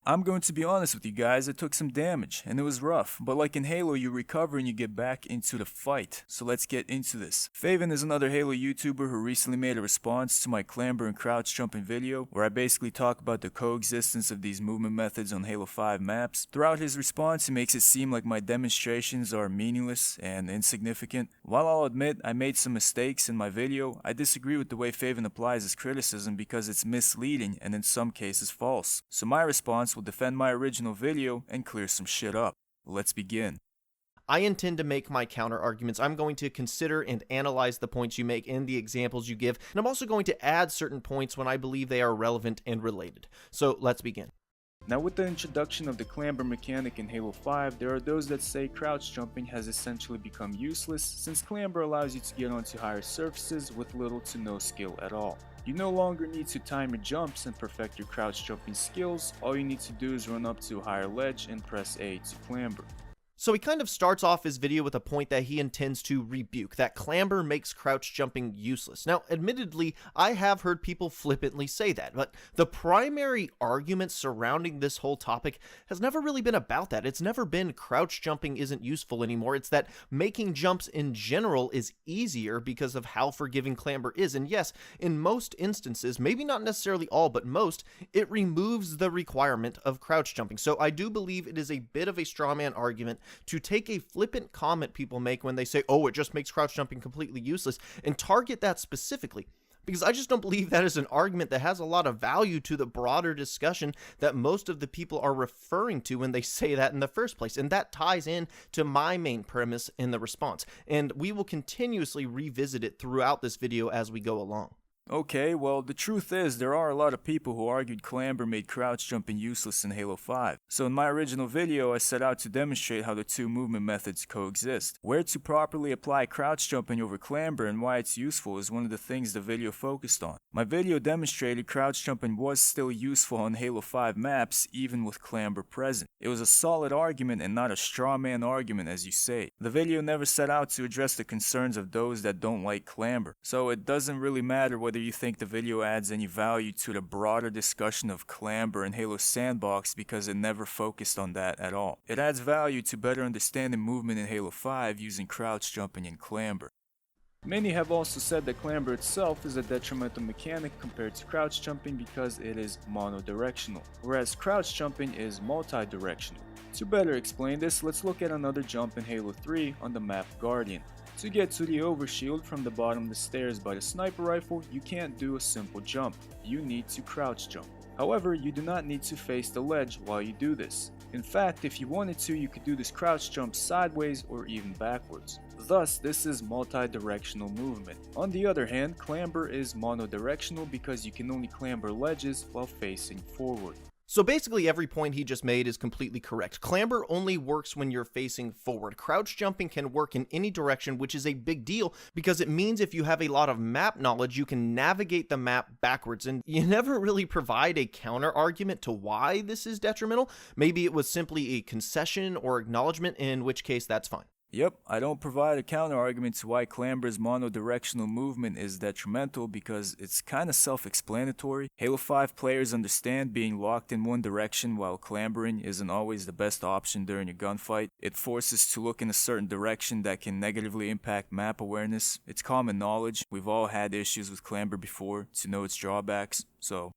I'm going to be honest with you guys, I took some damage, and it was rough, but like in Halo, you recover and you get back into the fight. So let's get into this. Favyn is another Halo YouTuber who recently made a response to my clamber and crouch jumping video, where I basically talk about the coexistence of these movement methods on Halo 5 maps. Throughout his response, he makes it seem like my demonstrations are meaningless and insignificant. While I'll admit I made some mistakes in my video, I disagree with the way Favyn applies his criticism because it's misleading and in some cases false. So my response will defend my original video and clear some shit up. Let's begin. I intend to make my counter arguments. I'm going to consider and analyze the points you make and the examples you give, and I'm also going to add certain points when I believe they are relevant and related. So let's begin. Now, with the introduction of the clamber mechanic in Halo 5, there are those that say crouch jumping has essentially become useless since clamber allows you to get onto higher surfaces with little to no skill at all. You no longer need to time your jumps and perfect your crouch jumping skills, all you need to do is run up to a higher ledge and press A to clamber. So he kind of starts off his video with a point that he intends to rebuke, that clamber makes crouch jumping useless. Now, admittedly, I have heard people flippantly say that, but the primary argument surrounding this whole topic has never really been about that. It's never been crouch jumping isn't useful anymore. It's that making jumps in general is easier because of how forgiving clamber is. And yes, in most instances, maybe not necessarily all, but most, it removes the requirement of crouch jumping. So I do believe it is a bit of a straw man argument to take a flippant comment people make when they say, oh, it just makes crouch jumping completely useless, and target that specifically. Because I just don't believe that is an argument that has a lot of value to the broader discussion that most of the people are referring to when they say that in the first place. And that ties in to my main premise in the response. And we will continuously revisit it throughout this video as we go along. Okay, well, the truth is there are a lot of people who argued clamber made crouch jumping useless in Halo 5. So in my original video, I set out to demonstrate how the two movement methods coexist. Where to properly apply crouch jumping over clamber and why it's useful is one of the things the video focused on. My video demonstrated crouch jumping was still useful on Halo 5 maps even with clamber present. It was a solid argument and not a straw man argument as you say. The video never set out to address the concerns of those that don't like clamber. So it doesn't really matter whether you think the video adds any value to the broader discussion of clamber and Halo Sandbox because it never focused on that at all. It adds value to better understanding movement in Halo 5 using crouch jumping and clamber. Many have also said that clamber itself is a detrimental mechanic compared to crouch jumping because it is monodirectional, whereas crouch jumping is multi-directional. To better explain this, let's look at another jump in Halo 3 on the map Guardian. To get to the overshield from the bottom of the stairs by the sniper rifle, you can't do a simple jump. You need to crouch jump. However, you do not need to face the ledge while you do this. In fact, if you wanted to, you could do this crouch jump sideways or even backwards. Thus, this is multi-directional movement. On the other hand, clamber is monodirectional because you can only clamber ledges while facing forward. So basically every point he just made is completely correct. Clamber only works when you're facing forward. Crouch jumping can work in any direction, which is a big deal because it means if you have a lot of map knowledge, you can navigate the map backwards. And you never really provide a counter argument to why this is detrimental. Maybe it was simply a concession or acknowledgement, in which case that's fine. Yep, I don't provide a counter-argument to why clamber's monodirectional movement is detrimental because it's kinda self-explanatory. Halo 5 players understand being locked in one direction while clambering isn't always the best option during a gunfight. It forces to look in a certain direction that can negatively impact map awareness. It's common knowledge. We've all had issues with clamber before to know its drawbacks, so...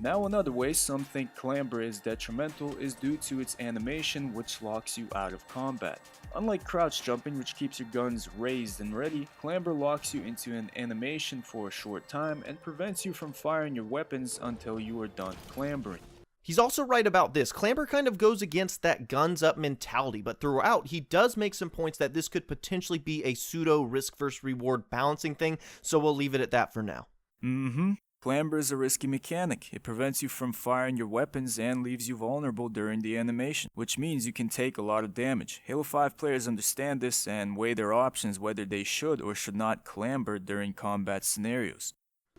Now another way some think clamber is detrimental is due to its animation which locks you out of combat. Unlike crouch jumping which keeps your guns raised and ready, clamber locks you into an animation for a short time and prevents you from firing your weapons until you are done clambering. He's also right about this. Clamber kind of goes against that guns up mentality, but throughout he does make some points that this could potentially be a pseudo risk versus reward balancing thing, so we'll leave it at that for now. Clamber is a risky mechanic. It prevents you from firing your weapons and leaves you vulnerable during the animation, which means you can take a lot of damage. Halo 5 players understand this and weigh their options whether they should or should not clamber during combat scenarios.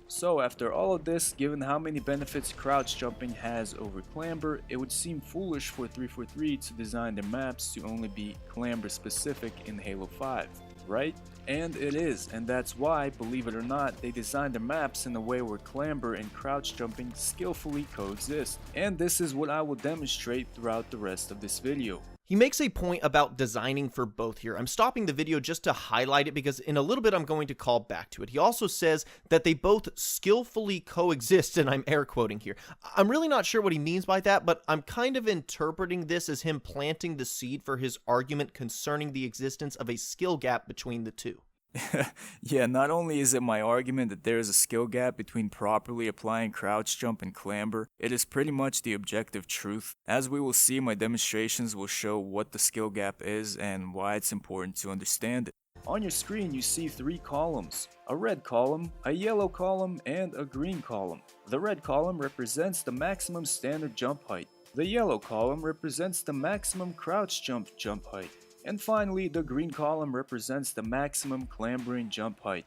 So after all of this, given how many benefits crouch jumping has over clamber, it would seem foolish for 343 to design their maps to only be clamber specific in Halo 5. right? And it is, and that's why, believe it or not, they designed their maps in a way where clamber and crouch jumping skillfully coexist. And this is what I will demonstrate throughout the rest of this video. He makes a point about designing for both here. I'm stopping the video just to highlight it because in a little bit I'm going to call back to it. He also says that they both skillfully coexist, and I'm air quoting here. I'm really not sure what he means by that, but I'm kind of interpreting this as him planting the seed for his argument concerning the existence of a skill gap between the two. Yeah, not only is it my argument that there is a skill gap between properly applying crouch jump and clamber, it is pretty much the objective truth. As we will see, my demonstrations will show what the skill gap is and why it's important to understand it. On your screen you see 3 columns, a red column, a yellow column, and a green column. The red column represents the maximum standard jump height. The yellow column represents the maximum crouch jump height. And finally, the green column represents the maximum clambering jump height.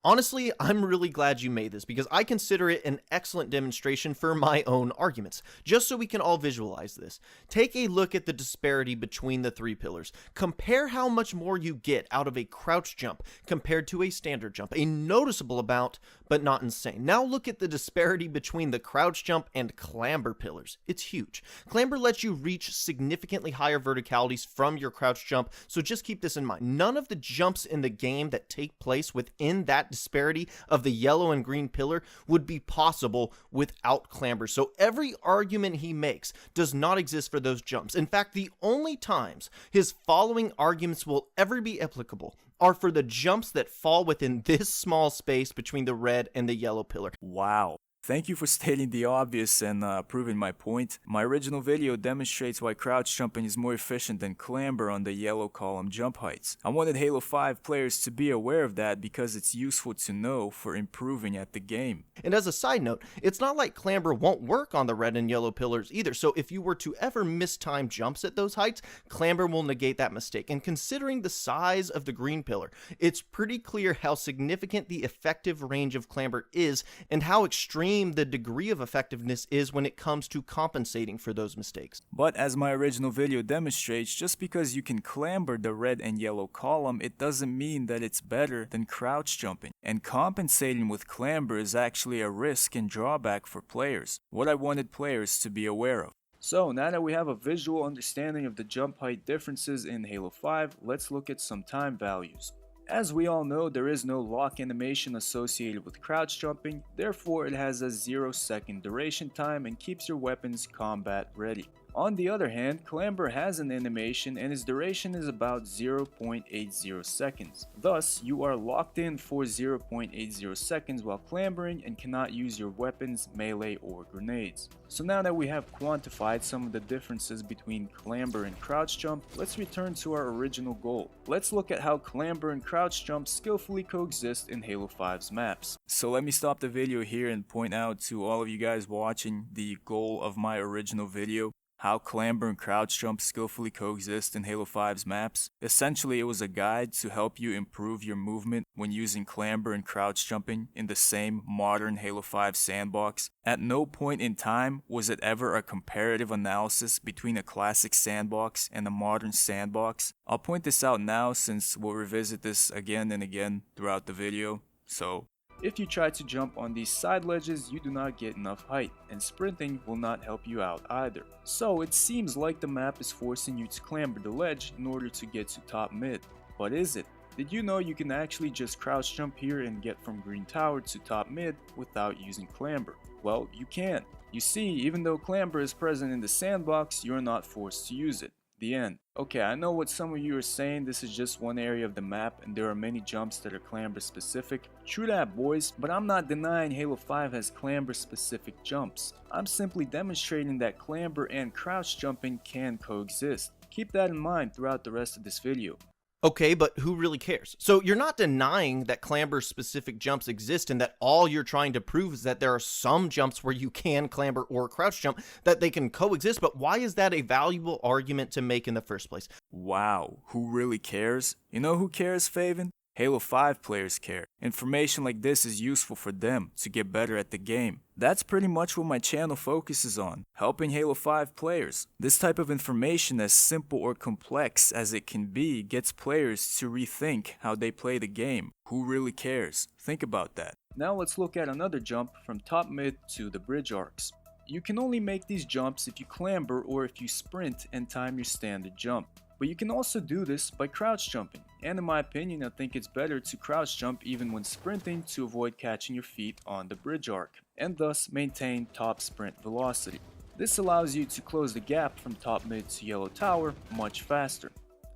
Honestly, I'm really glad you made this because I consider it an excellent demonstration for my own arguments, just so we can all visualize this. Take a look at the disparity between the 3 pillars. Compare how much more you get out of a crouch jump compared to a standard jump, a noticeable amount, but not insane. Now look at the disparity between the crouch jump and clamber pillars. It's huge. Clamber lets you reach significantly higher verticalities from your crouch jump, so just keep this in mind. None of the jumps in the game that take place within that disparity of the yellow and green pillar would be possible without clamber. So every argument he makes does not exist for those jumps. In fact, the only times his following arguments will ever be applicable are for the jumps that fall within this small space between the red and the yellow pillar. Wow. Thank you for stating the obvious and proving my point. My original video demonstrates why crouch jumping is more efficient than clamber on the yellow column jump heights. I wanted Halo 5 players to be aware of that because it's useful to know for improving at the game. And as a side note, it's not like clamber won't work on the red and yellow pillars either, so if you were to ever mistime jumps at those heights, clamber will negate that mistake. And considering the size of the green pillar, it's pretty clear how significant the effective range of clamber is and how extreme the degree of effectiveness is when it comes to compensating for those mistakes. But as my original video demonstrates, just because you can clamber the red and yellow column, it doesn't mean that it's better than crouch jumping. And compensating with clamber is actually a risk and drawback for players, what I wanted players to be aware of. So now that we have a visual understanding of the jump height differences in Halo 5, let's look at some time values. As we all know, there is no lock animation associated with crouch jumping, therefore it has a 0-second duration time and keeps your weapons combat ready. On the other hand, clamber has an animation and its duration is about 0.80 seconds. Thus, you are locked in for 0.80 seconds while clambering and cannot use your weapons, melee, or grenades. So now that we have quantified some of the differences between clamber and crouch jump, let's return to our original goal. Let's look at how clamber and crouch jump skillfully coexist in Halo 5's maps. So let me stop the video here and point out to all of you guys watching the goal of my original video. How clamber and crouch jump skillfully coexist in Halo 5's maps. Essentially, it was a guide to help you improve your movement when using clamber and crouch jumping in the same modern Halo 5 sandbox. At no point in time was it ever a comparative analysis between a classic sandbox and a modern sandbox. I'll point this out now since we'll revisit this again and again throughout the video. So, if you try to jump on these side ledges, you do not get enough height, and sprinting will not help you out either. So it seems like the map is forcing you to clamber the ledge in order to get to top mid. But is it? Did you know you can actually just crouch jump here and get from green tower to top mid without using clamber? Well, you can. You see, even though clamber is present in the sandbox, you are not forced to use it. The end. Okay, I know what some of you are saying, this is just one area of the map and there are many jumps that are clamber specific. True that, boys, but I'm not denying Halo 5 has clamber specific jumps. I'm simply demonstrating that clamber and crouch jumping can coexist. Keep that in mind throughout the rest of this video. Okay, but who really cares? So you're not denying that clamber-specific jumps exist and that all you're trying to prove is that there are some jumps where you can clamber or crouch jump, that they can coexist, but why is that a valuable argument to make in the first place? Wow, who really cares? You know who cares, Favyn? Halo 5 players care. Information like this is useful for them to get better at the game. That's pretty much what my channel focuses on, helping Halo 5 players. This type of information, as simple or complex as it can be, gets players to rethink how they play the game. Who really cares? Think about that. Now let's look at another jump from top mid to the bridge arcs. You can only make these jumps if you clamber or if you sprint and time your standard jump. But you can also do this by crouch jumping, and in my opinion I think it's better to crouch jump even when sprinting to avoid catching your feet on the bridge arc, and thus maintain top sprint velocity. This allows you to close the gap from top mid to yellow tower much faster.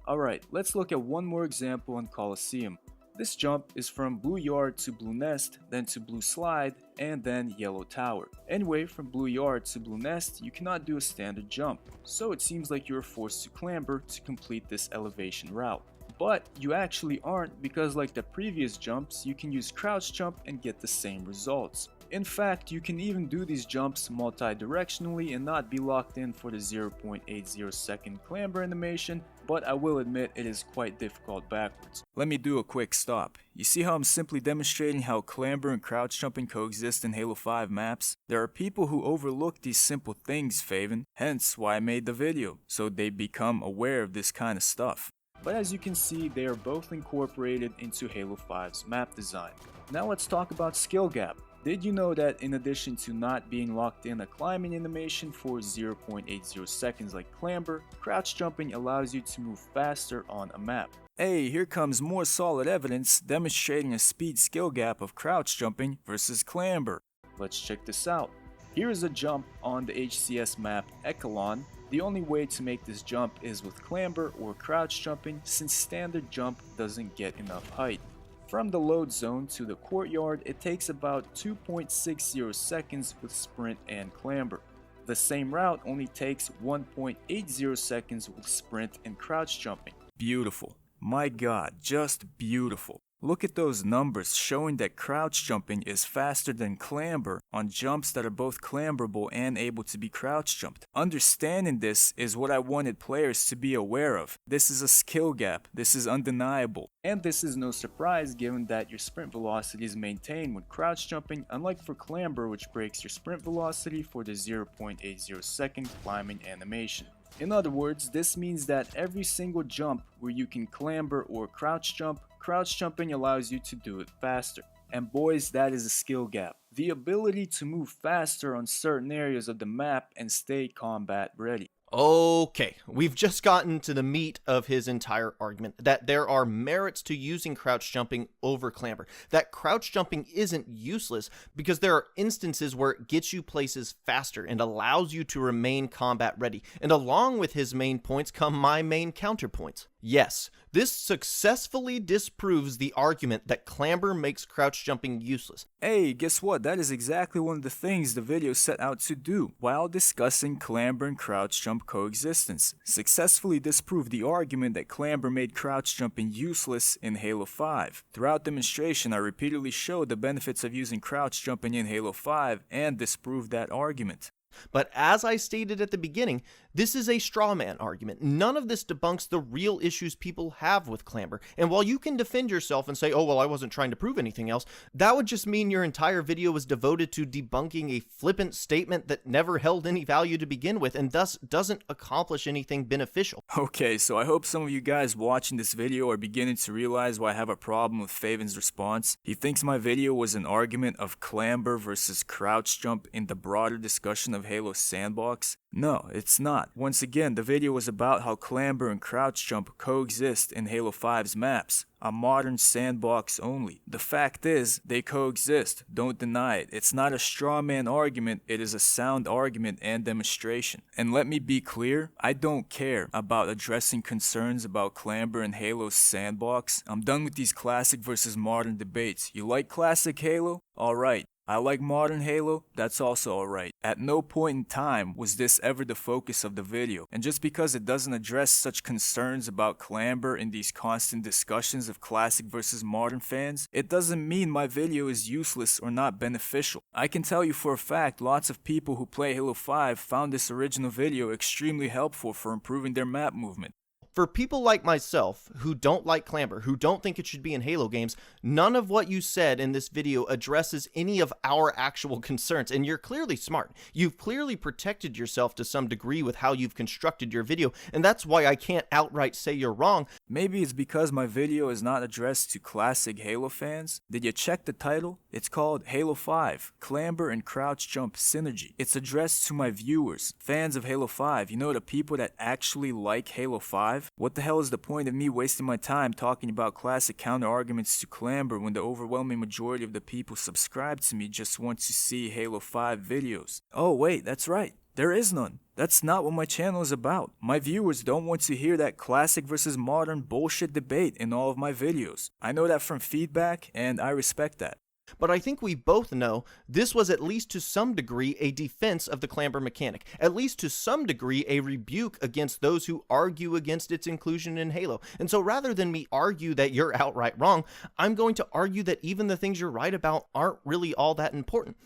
Alright, let's look at one more example on Coliseum. This jump is from blue yard to blue nest, then to blue slide, and then yellow tower. Anyway, from blue yard to blue nest, you cannot do a standard jump, so it seems like you are forced to clamber to complete this elevation route. But you actually aren't, because like the previous jumps, you can use crouch jump and get the same results. In fact, you can even do these jumps multi-directionally and not be locked in for the 0.80 second clamber animation, but I will admit it is quite difficult backwards. Let me do a quick stop. You see how I'm simply demonstrating how clamber and crouch jumping coexist in Halo 5 maps? There are people who overlook these simple things, Favyn, hence why I made the video, so they become aware of this kind of stuff. But as you can see, they are both incorporated into Halo 5's map design. Now let's talk about skill gap. Did you know that in addition to not being locked in a climbing animation for 0.80 seconds like clamber, crouch jumping allows you to move faster on a map? Hey, here comes more solid evidence demonstrating a speed skill gap of crouch jumping versus clamber. Let's check this out. Here is a jump on the HCS map Echelon. The only way to make this jump is with clamber or crouch jumping, since standard jump doesn't get enough height. From the load zone to the courtyard, it takes about 2.60 seconds with sprint and clamber. The same route only takes 1.80 seconds with sprint and crouch jumping. Beautiful. My god, just beautiful. Look at those numbers showing that crouch jumping is faster than clamber on jumps that are both clamberable and able to be crouch jumped. Understanding this is what I wanted players to be aware of. This is a skill gap, this is undeniable. And this is no surprise given that your sprint velocity is maintained when crouch jumping, unlike for clamber, which breaks your sprint velocity for the 0.80 second climbing animation. In other words, this means that every single jump where you can clamber or crouch jumping allows you to do it faster. And boys, that is a skill gap. The ability to move faster on certain areas of the map and stay combat ready. Okay, we've just gotten to the meat of his entire argument, that there are merits to using crouch jumping over clamber, that crouch jumping isn't useless because there are instances where it gets you places faster and allows you to remain combat ready, and along with his main points come my main counterpoints. Yes, this successfully disproves the argument that clamber makes crouch jumping useless. Hey, guess what? That is exactly one of the things the video set out to do while discussing clamber and crouch jump coexistence. Successfully disprove the argument that clamber made crouch jumping useless in Halo 5. Throughout demonstration, I repeatedly showed the benefits of using crouch jumping in Halo 5 and disproved that argument. But as I stated at the beginning, this is a straw man argument. None of this debunks the real issues people have with clamber. And while you can defend yourself and say, oh, well, I wasn't trying to prove anything else, that would just mean your entire video was devoted to debunking a flippant statement that never held any value to begin with and thus doesn't accomplish anything beneficial. Okay, so I hope some of you guys watching this video are beginning to realize why I have a problem with Favyn's response. He thinks my video was an argument of clamber versus crouch jump in the broader discussion of Halo Sandbox. No, it's not. Once again, the video was about how clamber and crouch jump coexist in Halo 5's maps, a modern sandbox only. The fact is, they coexist. Don't deny it. It's not a straw man argument, it is a sound argument and demonstration. And let me be clear, I don't care about addressing concerns about clamber and Halo's sandbox. I'm done with these classic versus modern debates. You like classic Halo? Alright. I like modern Halo, that's also alright. At no point in time was this ever the focus of the video, and just because it doesn't address such concerns about clamber in these constant discussions of classic versus modern fans, it doesn't mean my video is useless or not beneficial. I can tell you for a fact lots of people who play Halo 5 found this original video extremely helpful for improving their map movement. For people like myself, who don't like Clamber, who don't think it should be in Halo games, none of what you said in this video addresses any of our actual concerns, and you're clearly smart. You've clearly protected yourself to some degree with how you've constructed your video, and that's why I can't outright say you're wrong. Maybe it's because my video is not addressed to classic Halo fans. Did you check the title? It's called Halo 5, Clamber and Crouch Jump Synergy. It's addressed to my viewers, fans of Halo 5, you know, the people that actually like Halo 5. What the hell is the point of me wasting my time talking about classic counter-arguments to Clamber when the overwhelming majority of the people subscribed to me just want to see Halo 5 videos? Oh wait, that's right. There is none. That's not what my channel is about. My viewers don't want to hear that classic versus modern bullshit debate in all of my videos. I know that from feedback, and I respect that. But I think we both know this was at least to some degree a defense of the Clamber mechanic, at least to some degree a rebuke against those who argue against its inclusion in Halo. And so rather than me argue that you're outright wrong, I'm going to argue that even the things you're right about aren't really all that important.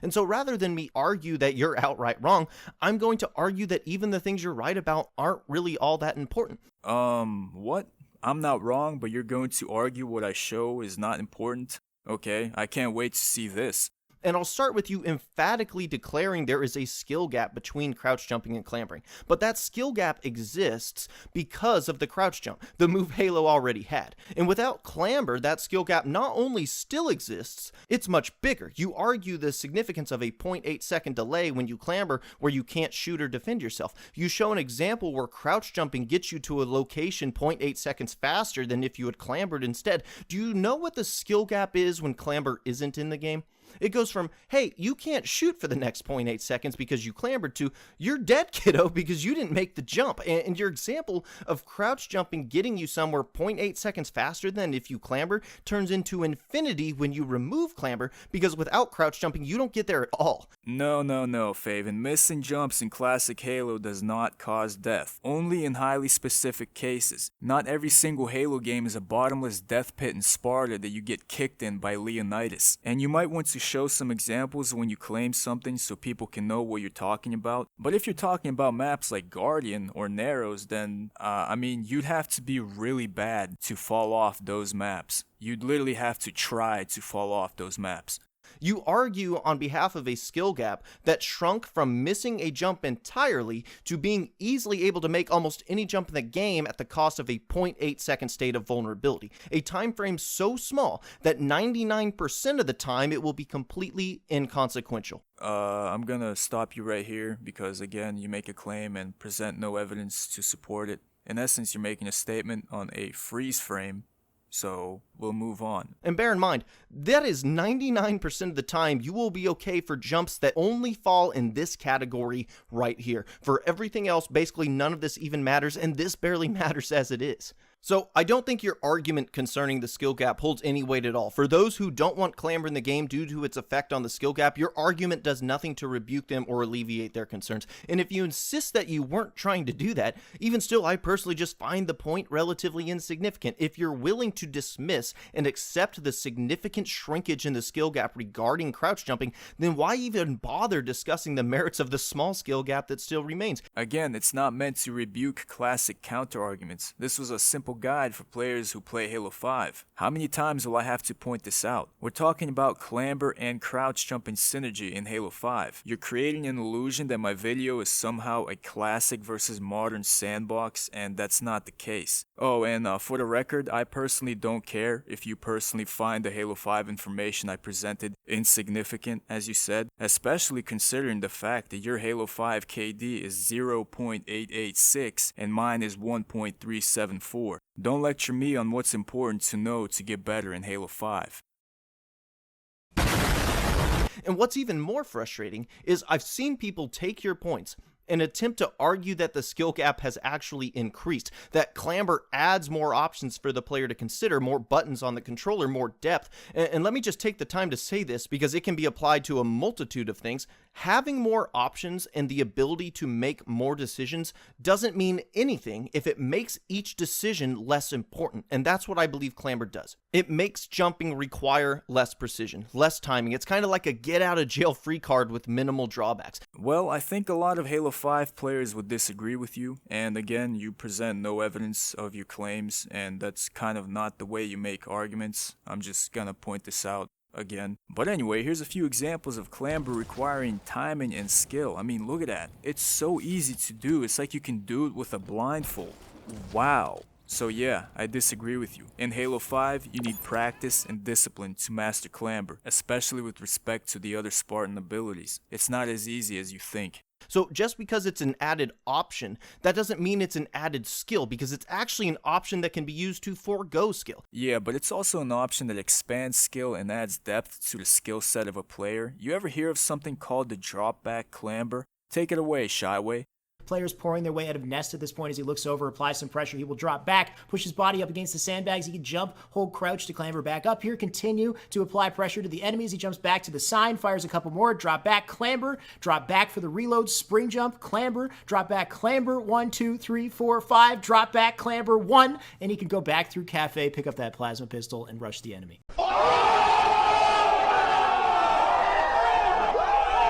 And so rather than me argue that you're outright wrong, I'm going to argue that even the things you're right about aren't really all that important. What? I'm not wrong, but you're going to argue what I show is not important? Okay, I can't wait to see this. And I'll start with you emphatically declaring there is a skill gap between crouch jumping and clambering. But that skill gap exists because of the crouch jump, the move Halo already had. And without Clamber, that skill gap not only still exists, it's much bigger. You argue the significance of a 0.8 second delay when you clamber where you can't shoot or defend yourself. You show an example where crouch jumping gets you to a location 0.8 seconds faster than if you had clambered instead. Do you know what the skill gap is when Clamber isn't in the game? It goes from, hey, you can't shoot for the next 0.8 seconds because you clambered, to you're dead, kiddo, because you didn't make the jump. And your example of crouch jumping getting you somewhere 0.8 seconds faster than if you clamber turns into infinity when you remove clamber, because without crouch jumping, you don't get there at all. No, Favyn. Missing jumps in classic Halo does not cause death. Only in highly specific cases. Not every single Halo game is a bottomless death pit in Sparta that you get kicked in by Leonidas. And you might want to show some examples when you claim something so people can know what you're talking about. But if you're talking about maps like Guardian or Narrows, then, you'd have to be really bad to fall off those maps. You'd literally have to try to fall off those maps. You argue on behalf of a skill gap that shrunk from missing a jump entirely to being easily able to make almost any jump in the game at the cost of a 0.8 second state of vulnerability, a time frame so small that 99% of the time it will be completely inconsequential. I'm gonna stop you right here because, again, you make a claim and present no evidence to support it. In essence, you're making a statement on a freeze frame. So we'll move on. And bear in mind, that is 99% of the time you will be okay for jumps that only fall in this category right here. For everything else, basically none of this even matters, and this barely matters as it is. So I don't think your argument concerning the skill gap holds any weight at all. For those who don't want Clamber in the game due to its effect on the skill gap, your argument does nothing to rebuke them or alleviate their concerns. And if you insist that you weren't trying to do that, even still, I personally just find the point relatively insignificant. If you're willing to dismiss and accept the significant shrinkage in the skill gap regarding crouch jumping, then why even bother discussing the merits of the small skill gap that still remains? Again, it's not meant to rebuke classic counter-arguments. This was a simple guide for players who play Halo 5. How many times will I have to point this out? We're talking about clamber and crouch jumping synergy in Halo 5. You're creating an illusion that my video is somehow a classic versus modern sandbox, and that's not the case. Oh, and for the record, I personally don't care if you personally find the Halo 5 information I presented insignificant, as you said, especially considering the fact that your Halo 5 KD is 0.886 and mine is 1.374. Don't lecture me on what's important to know to get better in Halo 5. And what's even more frustrating is I've seen people take your points and attempt to argue that the skill gap has actually increased, that Clamber adds more options for the player to consider, more buttons on the controller, more depth. And let me just take the time to say this because it can be applied to a multitude of things. Having more options and the ability to make more decisions doesn't mean anything if it makes each decision less important. And that's what I believe Clamber does. It makes jumping require less precision, less timing. It's kind of like a get out of jail free card with minimal drawbacks. Well, I think a lot of Halo 5 players would disagree with you, and again, you present no evidence of your claims, and that's kind of not the way you make arguments. I'm just gonna point this out again. But anyway, here's a few examples of Clamber requiring timing and skill. I mean, look at that. It's so easy to do. It's like you can do it with a blindfold. Wow. So yeah, I disagree with you. In Halo 5, you need practice and discipline to master Clamber, especially with respect to the other Spartan abilities. It's not as easy as you think. So just because it's an added option, that doesn't mean it's an added skill, because it's actually an option that can be used to forego skill. Yeah, but it's also an option that expands skill and adds depth to the skill set of a player. You ever hear of something called the drop back Clamber? Take it away, ShyWay. Players pouring their way out of nest at this point. As he looks over, applies some pressure, he will drop back, push his body up against the sandbags. He can jump, hold crouch to clamber back up here, continue to apply pressure to the enemies. He jumps back to the sign, fires a couple more, drop back, clamber, drop back for the reload, spring jump, clamber, drop back, clamber, 1, 2, 3, 4, 5, drop back, clamber, 1, and he can go back through cafe, pick up that plasma pistol, and rush the enemy.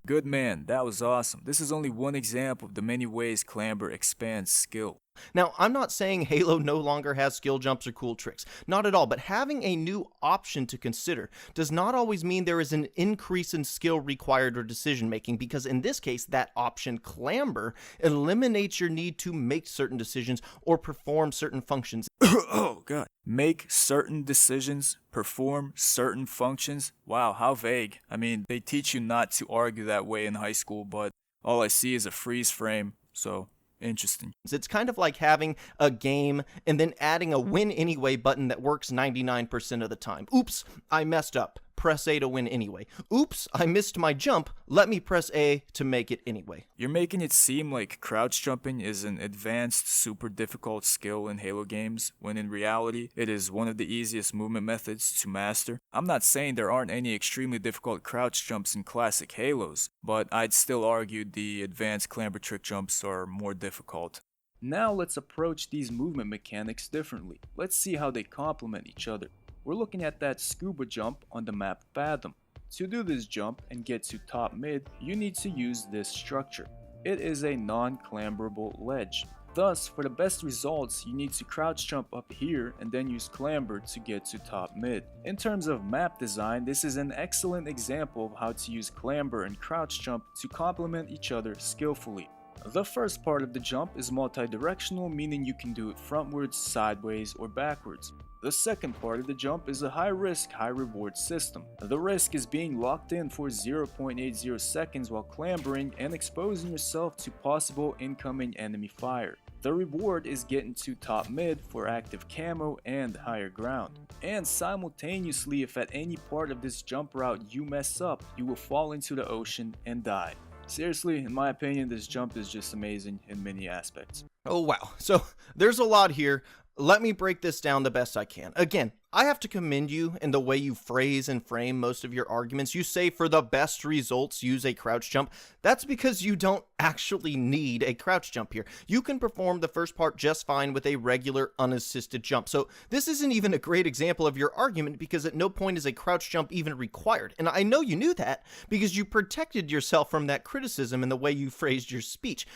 Good man, that was awesome. This is only one example of the many ways Clamber expands skill. Now, I'm not saying Halo no longer has skill jumps or cool tricks. Not at all, but having a new option to consider does not always mean there is an increase in skill required or decision making, because in this case, that option, Clamber, eliminates your need to make certain decisions or perform certain functions. Oh god. Make certain decisions, perform certain functions? Wow, how vague. I mean, they teach you not to argue that way in high school, but all I see is a freeze frame, so interesting. It's kind of like having a game and then adding a win anyway button that works 99% of the time. Oops, I messed up. Press A to win anyway. Oops, I missed my jump. Let me press A to make it anyway. You're making it seem like crouch jumping is an advanced, super difficult skill in Halo games, when in reality, it is one of the easiest movement methods to master. I'm not saying there aren't any extremely difficult crouch jumps in classic Halos, but I'd still argue the advanced clamber trick jumps are more difficult. Now let's approach these movement mechanics differently. Let's see how they complement each other. We're looking at that scuba jump on the map Fathom. To do this jump and get to top mid, you need to use this structure. It is a non-clamberable ledge. Thus, for the best results, you need to crouch jump up here and then use clamber to get to top mid. In terms of map design, this is an excellent example of how to use clamber and crouch jump to complement each other skillfully. The first part of the jump is multi-directional, meaning you can do it frontwards, sideways, or backwards. The second part of the jump is a high-risk, high-reward system. The risk is being locked in for 0.80 seconds while clambering and exposing yourself to possible incoming enemy fire. The reward is getting to top mid for active camo and higher ground. And simultaneously, if at any part of this jump route you mess up, you will fall into the ocean and die. Seriously, in my opinion, this jump is just amazing in many aspects. Oh wow, so there's a lot here. Let me break this down the best I can. Again, I have to commend you in the way you phrase and frame most of your arguments. You say for the best results, use a crouch jump. That's because you don't actually need a crouch jump here. You can perform the first part just fine with a regular unassisted jump. So this isn't even a great example of your argument, because at no point is a crouch jump even required. And I know you knew that because you protected yourself from that criticism in the way you phrased your speech.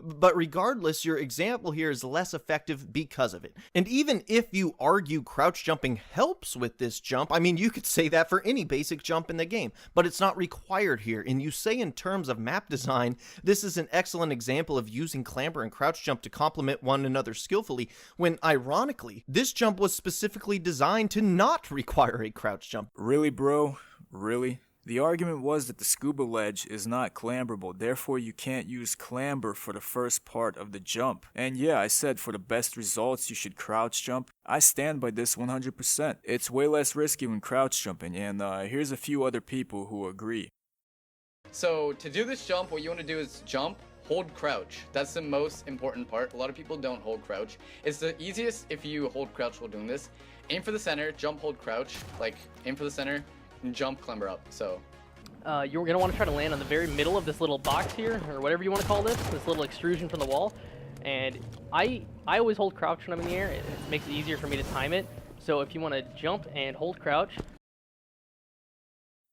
But regardless, your example here is less effective because of it. And even if you argue crouch jumping helps with this jump, I mean, you could say that for any basic jump in the game, but it's not required here. And you say in terms of map design, this is an excellent example of using clamber and crouch jump to complement one another skillfully, when ironically, this jump was specifically designed to not require a crouch jump. Really, bro? Really? The argument was that the scuba ledge is not clamberable, therefore you can't use clamber for the first part of the jump. And yeah, I said for the best results you should crouch jump. I stand by this 100%. It's way less risky when crouch jumping, and here's a few other people who agree. So to do this jump, what you want to do is jump, hold crouch. That's the most important part. A lot of people don't hold crouch. It's the easiest if you hold crouch while doing this. Aim for the center, jump, hold crouch, like aim for the center, and jump, clamber up. So you're going to want to try to land on the very middle of this little box here, or whatever you want to call this little extrusion from the wall. And I always hold crouch when I'm in the air. It makes it easier for me to time it. So if you want to jump and hold crouch,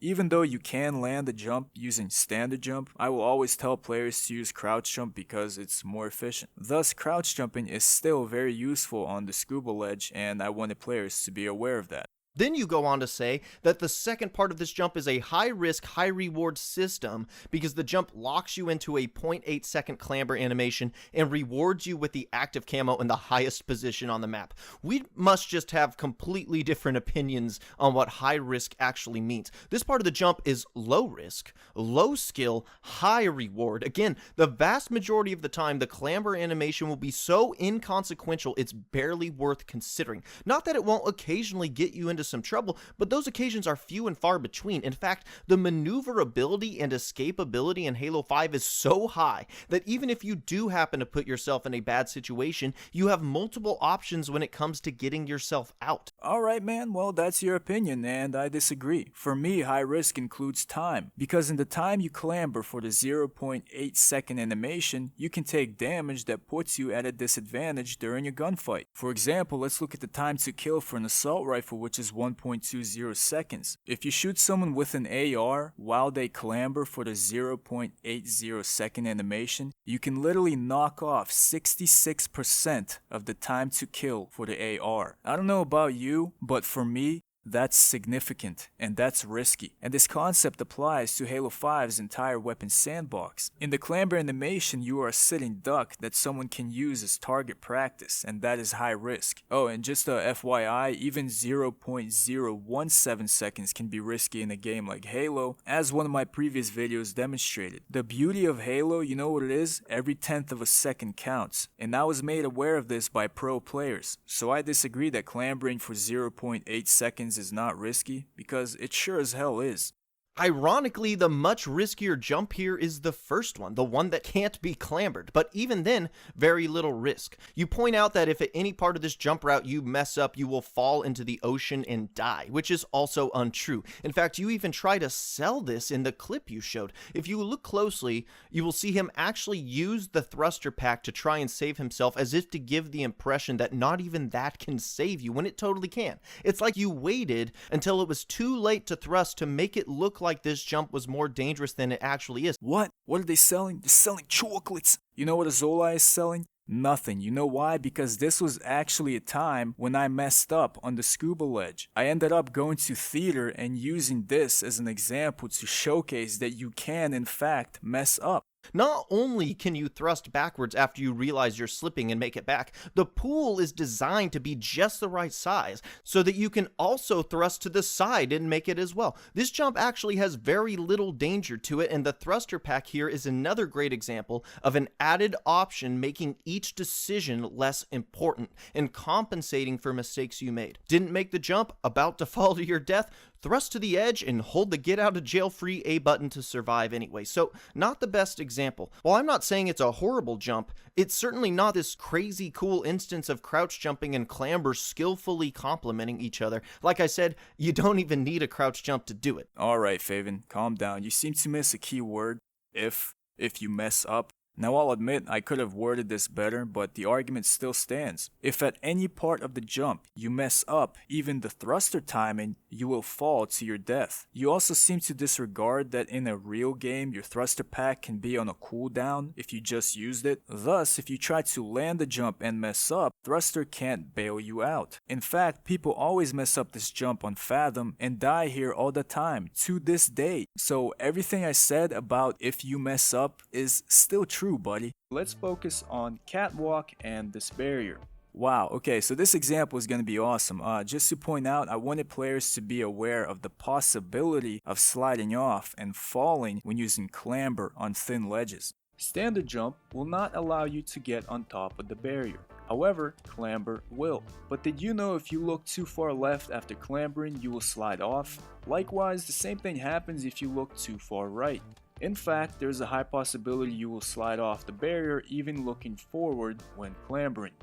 Even though you can land a jump using standard jump, I will always tell players to use crouch jump because it's more efficient. Thus, crouch jumping is still very useful on the scuba ledge, and I wanted players to be aware of that. Then you go on to say that the second part of this jump is a high-risk, high-reward system because the jump locks you into a 0.8-second clamber animation and rewards you with the active camo in the highest position on the map. We must just have completely different opinions on what high-risk actually means. This part of the jump is low-risk, low-skill, high-reward. Again, the vast majority of the time, the clamber animation will be so inconsequential it's barely worth considering. Not that it won't occasionally get you into some trouble, but those occasions are few and far between. In fact, the maneuverability and escapability in Halo 5 is so high that even if you do happen to put yourself in a bad situation, you have multiple options when it comes to getting yourself out. Alright man, well that's your opinion and I disagree. For me, high risk includes time, because in the time you clamber for the 0.8 second animation, you can take damage that puts you at a disadvantage during a gunfight. For example, let's look at the time to kill for an assault rifle, which is 1.20 seconds. If you shoot someone with an AR while they clamber for the 0.80 second animation, you can literally knock off 66% of the time to kill for the AR. I don't know about you, but for me, that's significant, and that's risky. And this concept applies to Halo 5's entire weapon sandbox. In the clamber animation, you are a sitting duck that someone can use as target practice, and that is high risk. Oh, and just a FYI, even 0.017 seconds can be risky in a game like Halo, as one of my previous videos demonstrated. The beauty of Halo, you know what it is? Every 10th of a second counts, and I was made aware of this by pro players. So I disagree that clambering for 0.8 seconds is not risky, because it sure as hell is. Ironically, the much riskier jump here is the first one, the one that can't be clambered, but even then, very little risk. You point out that if at any part of this jump route you mess up, you will fall into the ocean and die, which is also untrue. In fact, you even try to sell this in the clip you showed. If you look closely, you will see him actually use the thruster pack to try and save himself, as if to give the impression that not even that can save you, when it totally can. It's like you waited until it was too late to thrust to make it look like this jump was more dangerous than it actually is. What? What are they selling? They're selling chocolates. You know what Aozolai is selling? Nothing. You know why? Because this was actually a time when I messed up on the scuba ledge. I ended up going to theater and using this as an example to showcase that you can in fact mess up. Not only can you thrust backwards after you realize you're slipping and make it back, the pool is designed to be just the right size so that you can also thrust to the side and make it as well. This jump actually has very little danger to it, and the thruster pack here is another great example of an added option making each decision less important and compensating for mistakes you made. Didn't make the jump, about to fall to your death? Thrust to the edge and hold the get out of jail free A button to survive anyway. So not the best example. While I'm not saying it's a horrible jump, it's certainly not this crazy cool instance of crouch jumping and clamber skillfully complementing each other. Like I said, you don't even need a crouch jump to do it. Alright Favyn, calm down. You seem to miss a key word. If you mess up. Now I'll admit I could have worded this better, but the argument still stands. If at any part of the jump you mess up, even the thruster timing, you will fall to your death. You also seem to disregard that in a real game your thruster pack can be on a cooldown if you just used it. Thus, if you try to land the jump and mess up, thruster can't bail you out. In fact, people always mess up this jump on Fathom and die here all the time, to this day. So everything I said about if you mess up is still true, buddy. Let's focus on catwalk and this barrier. Wow, okay, so this example is going to be awesome. Just to point out, I wanted players to be aware of the possibility of sliding off and falling when using clamber on thin ledges. Standard jump will not allow you to get on top of the barrier. However, clamber will. But did you know if you look too far left after clambering, you will slide off? Likewise, the same thing happens if you look too far right. In fact, there's a high possibility you will slide off the barrier even looking forward when clambering.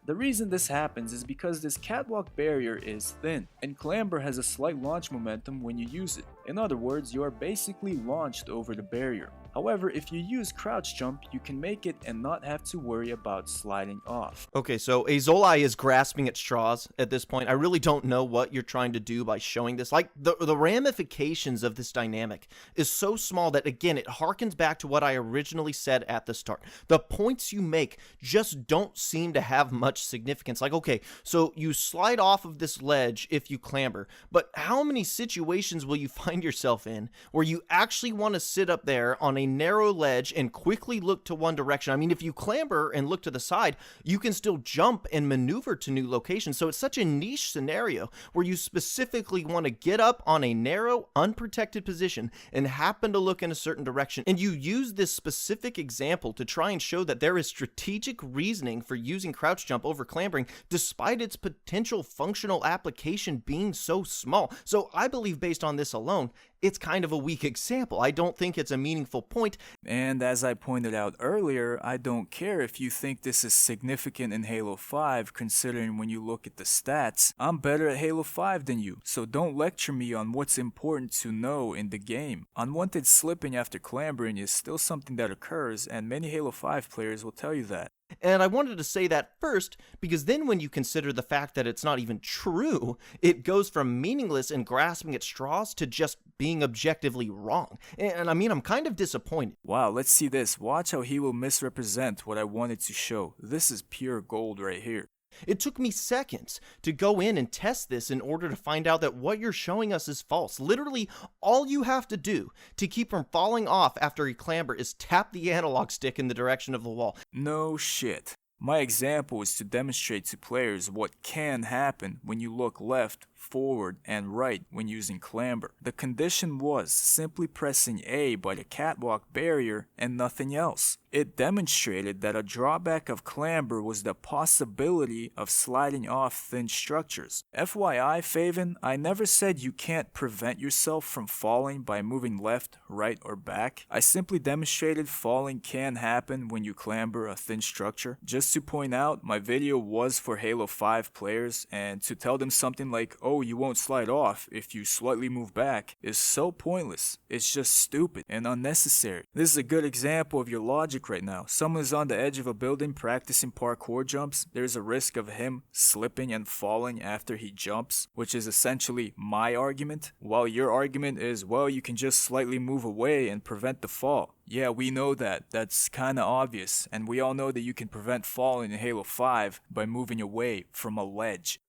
The reason this happens is because this catwalk barrier is thin, and Clamber has a slight launch momentum when you use it. In other words, you are basically launched over the barrier. However, if you use crouch jump, you can make it and not have to worry about sliding off. Okay, so Aozolai is grasping at straws at this point. I really don't know what you're trying to do by showing this. Like, the ramifications of this dynamic is so small that, again, it harkens back to what I originally said at the start. The points you make just don't seem to have much significance. Like, okay, so you slide off of this ledge if you clamber, but how many situations will you find yourself in where you actually want to sit up there on a narrow ledge and quickly look to one direction? I mean, if you clamber and look to the side, you can still jump and maneuver to new locations. So it's such a niche scenario where you specifically want to get up on a narrow, unprotected position and happen to look in a certain direction. And you use this specific example to try and show that there is strategic reasoning for using crouch jump over clambering, despite its potential functional application being so small. So I believe, based on this alone, it's kind of a weak example. I don't think it's a meaningful point. And as I pointed out earlier, I don't care if you think this is significant in Halo 5, considering when you look at the stats, I'm better at Halo 5 than you, so don't lecture me on what's important to know in the game. Unwanted slipping after clambering is still something that occurs, and many Halo 5 players will tell you that. And I wanted to say that first, because then when you consider the fact that it's not even true, it goes from meaningless and grasping at straws to just being objectively wrong. And I mean, I'm kind of disappointed. Wow, let's see this. Watch how he will misrepresent what I wanted to show. This is pure gold right here. It took me seconds to go in and test this in order to find out that what you're showing us is false. Literally, all you have to do to keep from falling off after a clamber is tap the analog stick in the direction of the wall. No shit. My example is to demonstrate to players what can happen when you look left, forward, and right when using clamber. The condition was simply pressing A by the catwalk barrier and nothing else. It demonstrated that a drawback of clamber was the possibility of sliding off thin structures. FYI, Favyn, I never said you can't prevent yourself from falling by moving left, right, or back. I simply demonstrated falling can happen when you clamber a thin structure. Just to point out, my video was for Halo 5 players, and to tell them something like, oh, you won't slide off if you slightly move back, is so pointless. It's just stupid and unnecessary. This is a good example of your logic right now. Someone is on the edge of a building practicing parkour jumps. There's a risk of him slipping and falling after he jumps, which is essentially my argument, while your argument is, well, you can just slightly move away and prevent the fall. Yeah, we know that. That's kinda obvious, and we all know that you can prevent falling in Halo 5 by moving away from a ledge.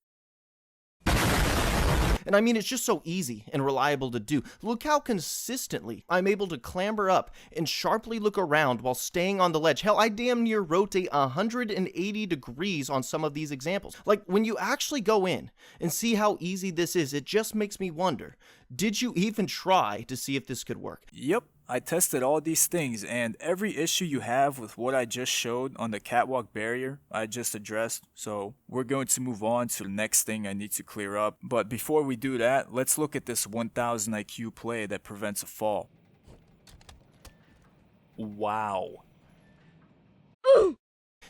And I mean, it's just so easy and reliable to do. Look how consistently I'm able to clamber up and sharply look around while staying on the ledge. Hell, I damn near rotate 180 degrees on some of these examples. Like, when you actually go in and see how easy this is, it just makes me wonder, did you even try to see if this could work? Yep. I tested all these things, and every issue you have with what I just showed on the catwalk barrier, I just addressed. So we're going to move on to the next thing I need to clear up. But before we do that, let's look at this 1000 IQ play that prevents a fall. Wow.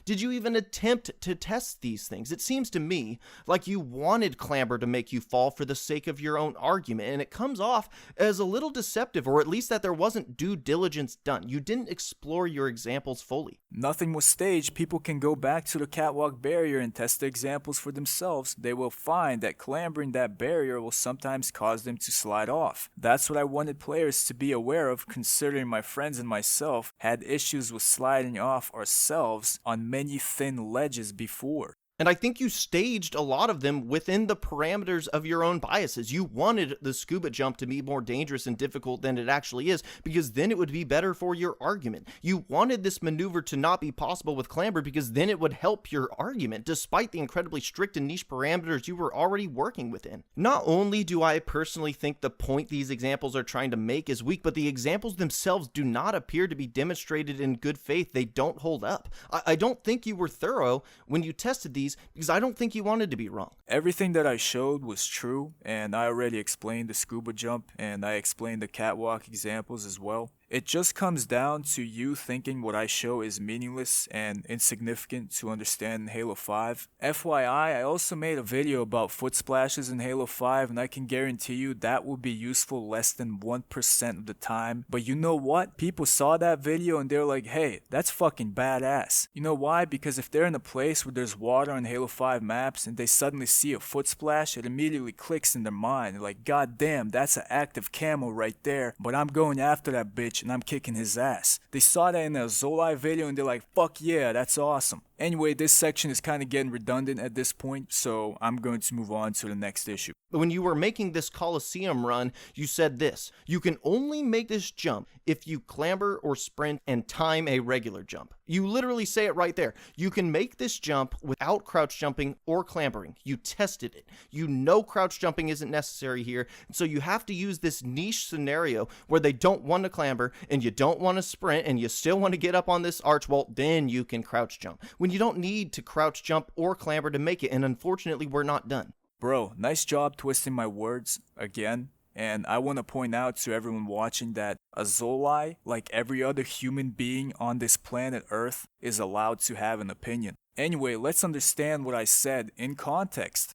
Did you even attempt to test these things? It seems to me like you wanted clamber to make you fall for the sake of your own argument, and it comes off as a little deceptive, or at least that there wasn't due diligence done. You didn't explore your examples fully. Nothing was staged. People can go back to the catwalk barrier and test the examples for themselves. They will find that clambering that barrier will sometimes cause them to slide off. That's what I wanted players to be aware of, considering my friends and myself had issues with sliding off ourselves on many thin ledges before. And I think you staged a lot of them within the parameters of your own biases. You wanted the scuba jump to be more dangerous and difficult than it actually is, because then it would be better for your argument. You wanted this maneuver to not be possible with clamber, because then it would help your argument, despite the incredibly strict and niche parameters you were already working within. Not only do I personally think the point these examples are trying to make is weak, but the examples themselves do not appear to be demonstrated in good faith. They don't hold up. I don't think you were thorough when you tested these, because I don't think you wanted to be wrong. Everything that I showed was true, and I already explained the scuba jump, and I explained the catwalk examples as well. It just comes down to you thinking what I show is meaningless and insignificant to understand in Halo 5. FYI, I also made a video about foot splashes in Halo 5, and I can guarantee you that will be useful less than 1% of the time. But you know what? People saw that video and they're like, hey, that's fucking badass. You know why? Because if they're in a place where there's water on Halo 5 maps and they suddenly see a foot splash, it immediately clicks in their mind. They're like, god damn, that's an active camo right there, but I'm going after that bitch and I'm kicking his ass. They saw that in the Aozolai video and they're like, fuck yeah, that's awesome. Anyway, this section is kind of getting redundant at this point, so I'm going to move on to the next issue. When you were making this Coliseum run, you said this: you can only make this jump if you clamber or sprint and time a regular jump. You literally say it right there. You can make this jump without crouch jumping or clambering. You tested it. You know crouch jumping isn't necessary here, so you have to use this niche scenario where they don't want to clamber and you don't want to sprint and you still want to get up on this arch. Well, then you can crouch jump. When you don't need to crouch jump or clamber to make it, and unfortunately we're not done. Bro, nice job twisting my words again. And I want to point out to everyone watching that Aozolai, like every other human being on this planet Earth, is allowed to have an opinion. Anyway, let's understand what I said in context.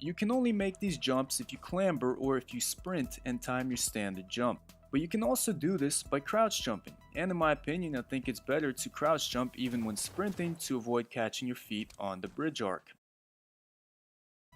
You can only make these jumps if you clamber or if you sprint and time your standard jump. But you can also do this by crouch jumping, and in my opinion I think it's better to crouch jump even when sprinting to avoid catching your feet on the bridge arc.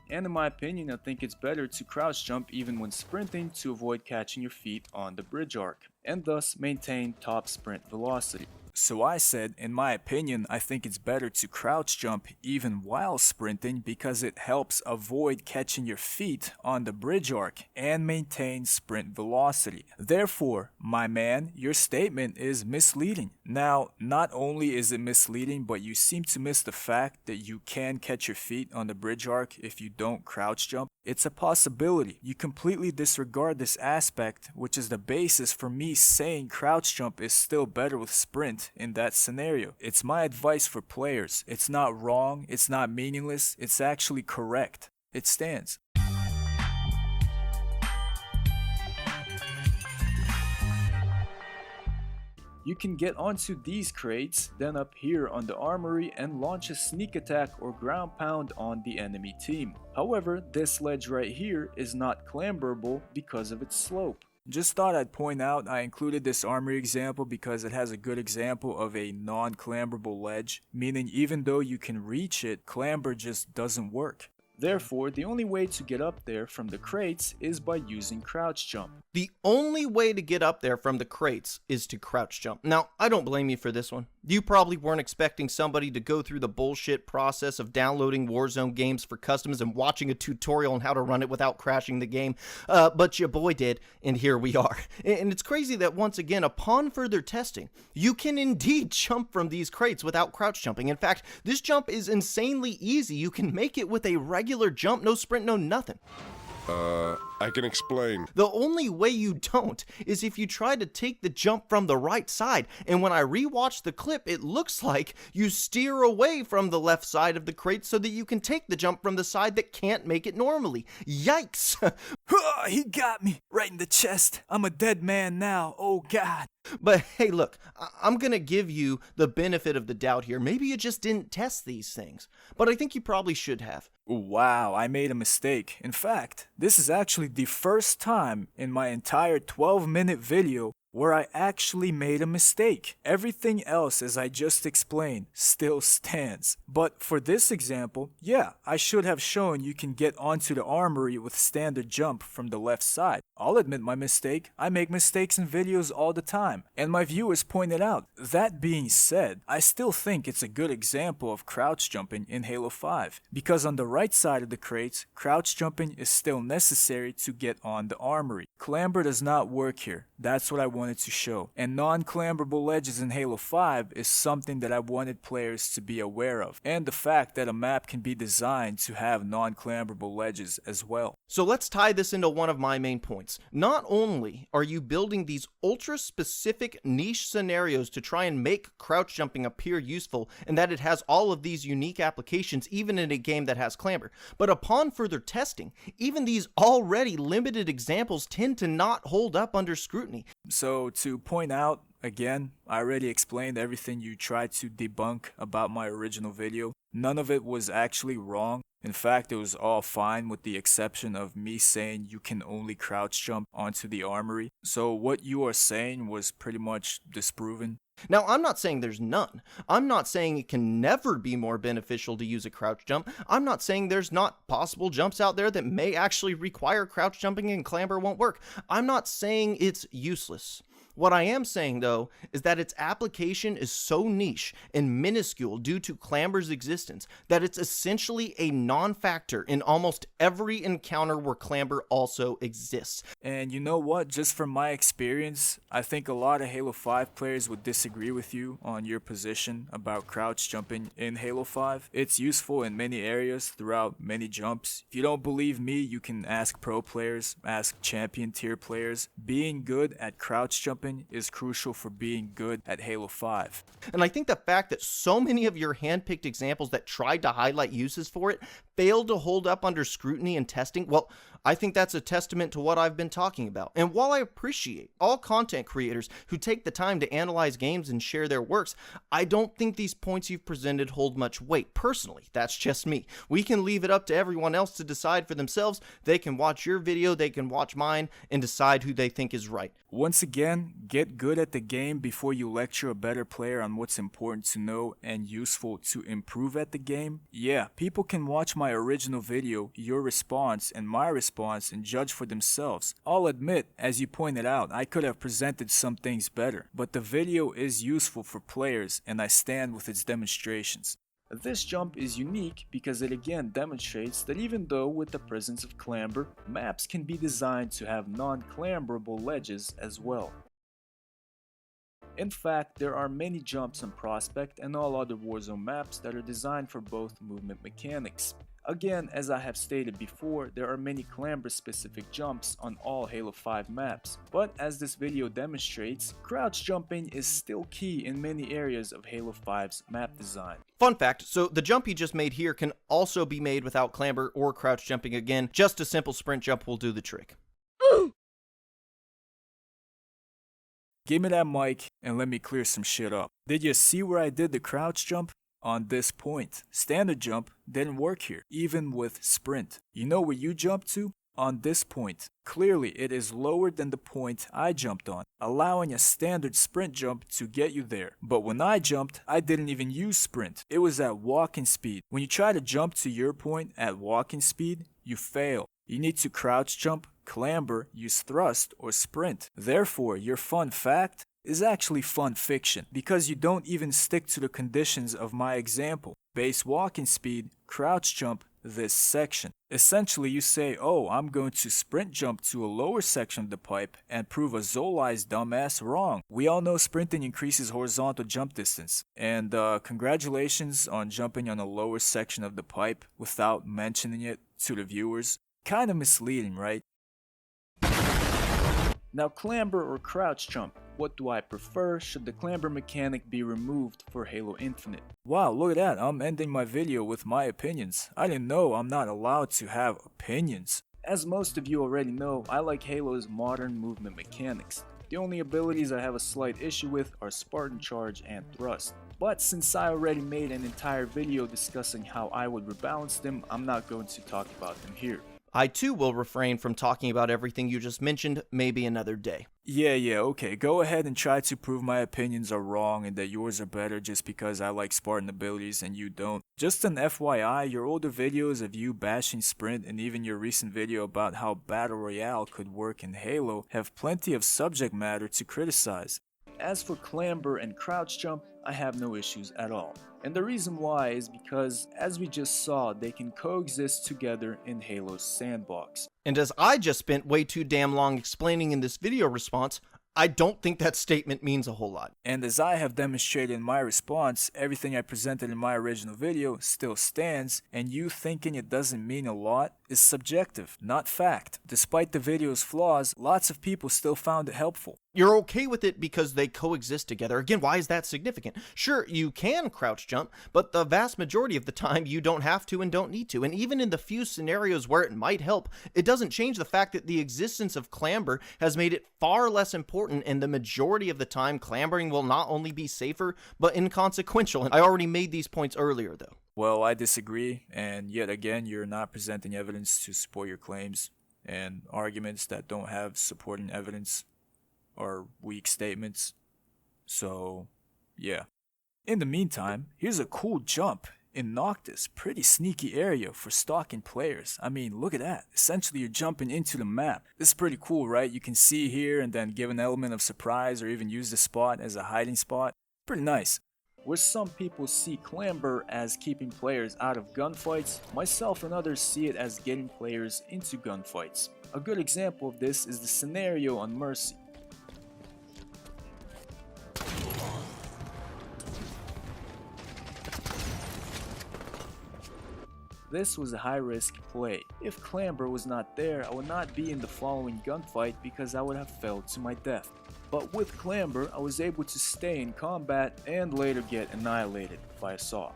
And in my opinion I think it's better to crouch jump even when sprinting to avoid catching your feet on the bridge arc, and thus maintain top sprint velocity. So I said, in my opinion, I think it's better to crouch jump even while sprinting because it helps avoid catching your feet on the bridge arc and maintain sprint velocity. Therefore, my man, your statement is misleading. Now, not only is it misleading, but you seem to miss the fact that you can catch your feet on the bridge arc if you don't crouch jump. It's a possibility. You completely disregard this aspect, which is the basis for me saying crouch jump is still better with sprint in that scenario. It's my advice for players. It's not wrong, it's not meaningless, it's actually correct. It stands. You can get onto these crates, then up here on the armory and launch a sneak attack or ground pound on the enemy team. However, this ledge right here is not clamberable because of its slope. Just thought I'd point out I included this armory example because it has a good example of a non-clamberable ledge, meaning even though you can reach it, clamber just doesn't work. Therefore, the only way to get up there from the crates is by using crouch jump. The only way to get up there from the crates is to crouch jump. Now, I don't blame you for this one. You probably weren't expecting somebody to go through the bullshit process of downloading Warzone games for customs and watching a tutorial on how to run it without crashing the game, but your boy did, and here we are. And it's crazy that once again, upon further testing, you can indeed jump from these crates without crouch jumping. In fact, this jump is insanely easy. You can make it with a regular jump, no sprint, no nothing. I can explain. The only way you don't is if you try to take the jump from the right side, and when I rewatch the clip, it looks like you steer away from the left side of the crate so that you can take the jump from the side that can't make it normally. Yikes! He got me right in the chest. I'm a dead man now. Oh god. But hey, look, I'm gonna give you the benefit of the doubt here. Maybe you just didn't test these things, but I think you probably should have. Wow, I made a mistake. In fact, this is actually the first time in my entire 12-minute video where I actually made a mistake. Everything else, as I just explained, still stands. But for this example, yeah, I should have shown you can get onto the armory with standard jump from the left side. I'll admit my mistake. I make mistakes in videos all the time, and my viewers pointed out. That being said, I still think it's a good example of crouch jumping in Halo 5, because on the right side of the crates, crouch jumping is still necessary to get on the armory. Clamber does not work here. That's what I wanted to show. And non-clamberable ledges in Halo 5 is something that I wanted players to be aware of, and the fact that a map can be designed to have non-clamberable ledges as well. So let's tie this into one of my main points. Not only are you building these ultra-specific niche scenarios to try and make crouch jumping appear useful, and that it has all of these unique applications even in a game that has clamber, but upon further testing, even these already limited examples tend to not hold up under scrutiny. So So to point out, again, I already explained everything you tried to debunk about my original video. None of it was actually wrong. In fact, it was all fine with the exception of me saying you can only crouch jump onto the armory. So what you are saying was pretty much disproven. Now, I'm not saying there's none. I'm not saying it can never be more beneficial to use a crouch jump. I'm not saying there's not possible jumps out there that may actually require crouch jumping and clamber won't work. I'm not saying it's useless. What I am saying, though, is that its application is so niche and minuscule due to Clamber's existence that it's essentially a non-factor in almost every encounter where Clamber also exists. And you know what? Just from my experience, I think a lot of Halo 5 players would disagree with you on your position about crouch jumping in Halo 5. It's useful in many areas throughout many jumps. If you don't believe me, you can ask pro players, ask champion tier players. Being good at crouch jumping is crucial for being good at Halo 5. And I think the fact that so many of your hand-picked examples that tried to highlight uses for it failed to hold up under scrutiny and testing, well, I think that's a testament to what I've been talking about. And while I appreciate all content creators who take the time to analyze games and share their works, I don't think these points you've presented hold much weight. Personally, that's just me. We can leave it up to everyone else to decide for themselves. They can watch your video, they can watch mine, and decide who they think is right. Once again, get good at the game before you lecture a better player on what's important to know and useful to improve at the game. Yeah, people can watch my original video, your response, and my response and judge for themselves. I'll admit, as you pointed out, I could have presented some things better, but the video is useful for players and I stand with its demonstrations. This jump is unique because it again demonstrates that even though with the presence of clamber, maps can be designed to have non-clamberable ledges as well. In fact, there are many jumps on Prospect and all other Warzone maps that are designed for both movement mechanics. Again, as I have stated before, there are many clamber-specific jumps on all Halo 5 maps, but as this video demonstrates, crouch jumping is still key in many areas of Halo 5's map design. Fun fact, so the jump he just made here can also be made without clamber or crouch jumping again. Just a simple sprint jump will do the trick. Give me that mic and let me clear some shit up. Did you see where I did the crouch jump? On this point. Standard jump didn't work here, even with sprint. You know where you jumped to? On this point. Clearly it is lower than the point I jumped on, allowing a standard sprint jump to get you there. But when I jumped, I didn't even use sprint. It was at walking speed. When you try to jump to your point at walking speed, you fail. You need to crouch jump, clamber, use thrust, or sprint. Therefore, your fun fact is actually fun fiction, because you don't even stick to the conditions of my example. Base walking speed, crouch jump, this section. Essentially you say, oh, I'm going to sprint jump to a lower section of the pipe and prove Aozolai's dumbass wrong. We all know sprinting increases horizontal jump distance, and congratulations on jumping on a lower section of the pipe without mentioning it to the viewers. Kinda misleading, right? Now, clamber or crouch jump. What do I prefer? Should the clamber mechanic be removed for Halo Infinite? Wow, look at that, I'm ending my video with my opinions. I didn't know I'm not allowed to have opinions. As most of you already know, I like Halo's modern movement mechanics. The only abilities I have a slight issue with are Spartan Charge and Thrust. But since I already made an entire video discussing how I would rebalance them, I'm not going to talk about them here. I too will refrain from talking about everything you just mentioned, maybe another day. Yeah, okay, go ahead and try to prove my opinions are wrong and that yours are better just because I like Spartan abilities and you don't. Just an FYI, your older videos of you bashing Sprint and even your recent video about how Battle Royale could work in Halo have plenty of subject matter to criticize. As for clamber and crouch jump, I have no issues at all. And the reason why is because, as we just saw, they can coexist together in Halo's sandbox. And as I just spent way too damn long explaining in this video response, I don't think that statement means a whole lot. And as I have demonstrated in my response, everything I presented in my original video still stands, and you thinking it doesn't mean a lot is subjective, not fact. Despite the video's flaws, lots of people still found it helpful. You're okay with it because they coexist together. Again, why is that significant? Sure, you can crouch jump, but the vast majority of the time you don't have to and don't need to. And even in the few scenarios where it might help, it doesn't change the fact that the existence of clamber has made it far less important, and the majority of the time clambering will not only be safer, but inconsequential. And I already made these points earlier, though. Well, I disagree, and yet again, you're not presenting evidence to support your claims, and arguments that don't have supporting evidence are weak statements. So, yeah. In the meantime, here's a cool jump in Noctis. Pretty sneaky area for stalking players. I mean, look at that. Essentially, you're jumping into the map. This is pretty cool, right? You can see here and then give an element of surprise or even use the spot as a hiding spot. Pretty nice. Where some people see Clamber as keeping players out of gunfights, myself and others see it as getting players into gunfights. A good example of this is the scenario on Mercy. This was a high-risk play. If Clamber was not there, I would not be in the following gunfight because I would have fell to my death. But with Clamber, I was able to stay in combat and later get annihilated by a saw.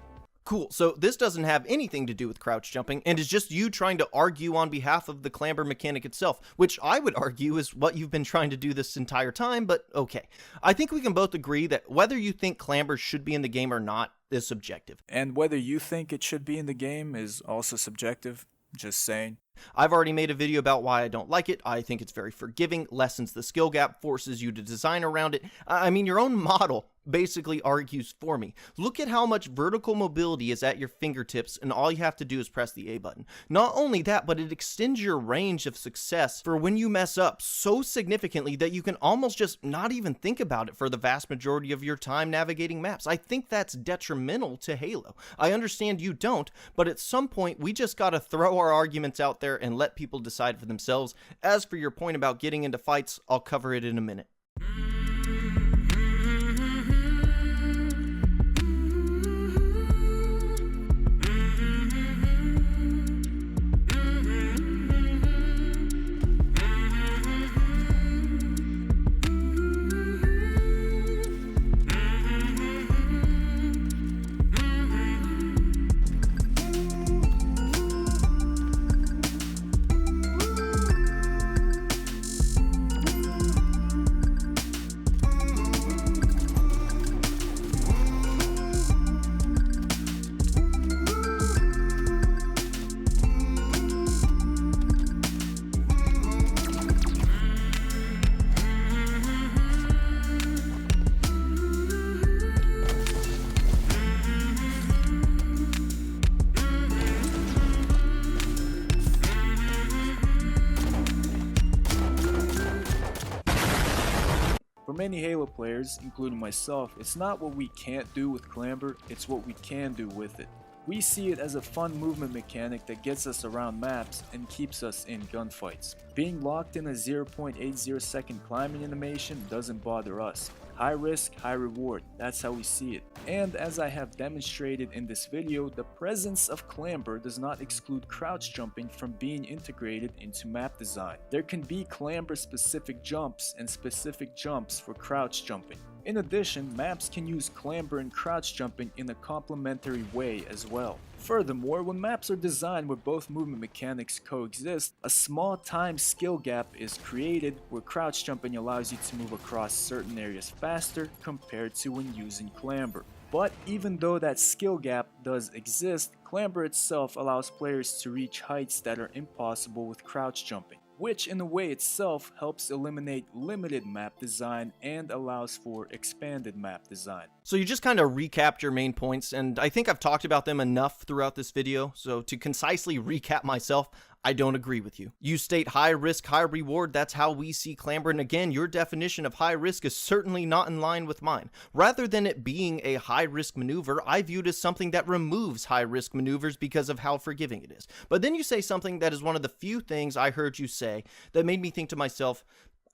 Cool, so this doesn't have anything to do with crouch jumping, and is just you trying to argue on behalf of the clamber mechanic itself, which I would argue is what you've been trying to do this entire time, but okay. I think we can both agree that whether you think clamber should be in the game or not is subjective. And whether you think it should be in the game is also subjective, just saying. I've already made a video about why I don't like it. I think it's very forgiving, lessens the skill gap, forces you to design around it. I mean, your own model basically argues for me. Look at how much vertical mobility is at your fingertips, and all you have to do is press the A button. Not only that, but it extends your range of success for when you mess up so significantly that you can almost just not even think about it for the vast majority of your time navigating maps. I think that's detrimental to Halo. I understand you don't, but at some point we just gotta throw our arguments out there and let people decide for themselves. As for your point about getting into fights, I'll cover it in a minute. For many Halo players, including myself, it's not what we can't do with Clamber, it's what we can do with it. We see it as a fun movement mechanic that gets us around maps and keeps us in gunfights. Being locked in a 0.80 second climbing animation doesn't bother us. High risk, high reward, that's how we see it. And as I have demonstrated in this video, the presence of Clamber does not exclude crouch jumping from being integrated into map design. There can be Clamber specific jumps and specific jumps for crouch jumping. In addition, maps can use clamber and crouch jumping in a complementary way as well. Furthermore, when maps are designed where both movement mechanics coexist, a small time skill gap is created where crouch jumping allows you to move across certain areas faster compared to when using clamber. But even though that skill gap does exist, clamber itself allows players to reach heights that are impossible with crouch jumping, which in a way itself helps eliminate limited map design and allows for expanded map design. So you just kind of recapped your main points, and I think I've talked about them enough throughout this video, so to concisely recap myself, I don't agree with you. You state high risk, high reward, that's how we see Clamber, and again, your definition of high risk is certainly not in line with mine. Rather than it being a high risk maneuver, I view it as something that removes high risk maneuvers because of how forgiving it is. But then you say something that is one of the few things I heard you say that made me think to myself,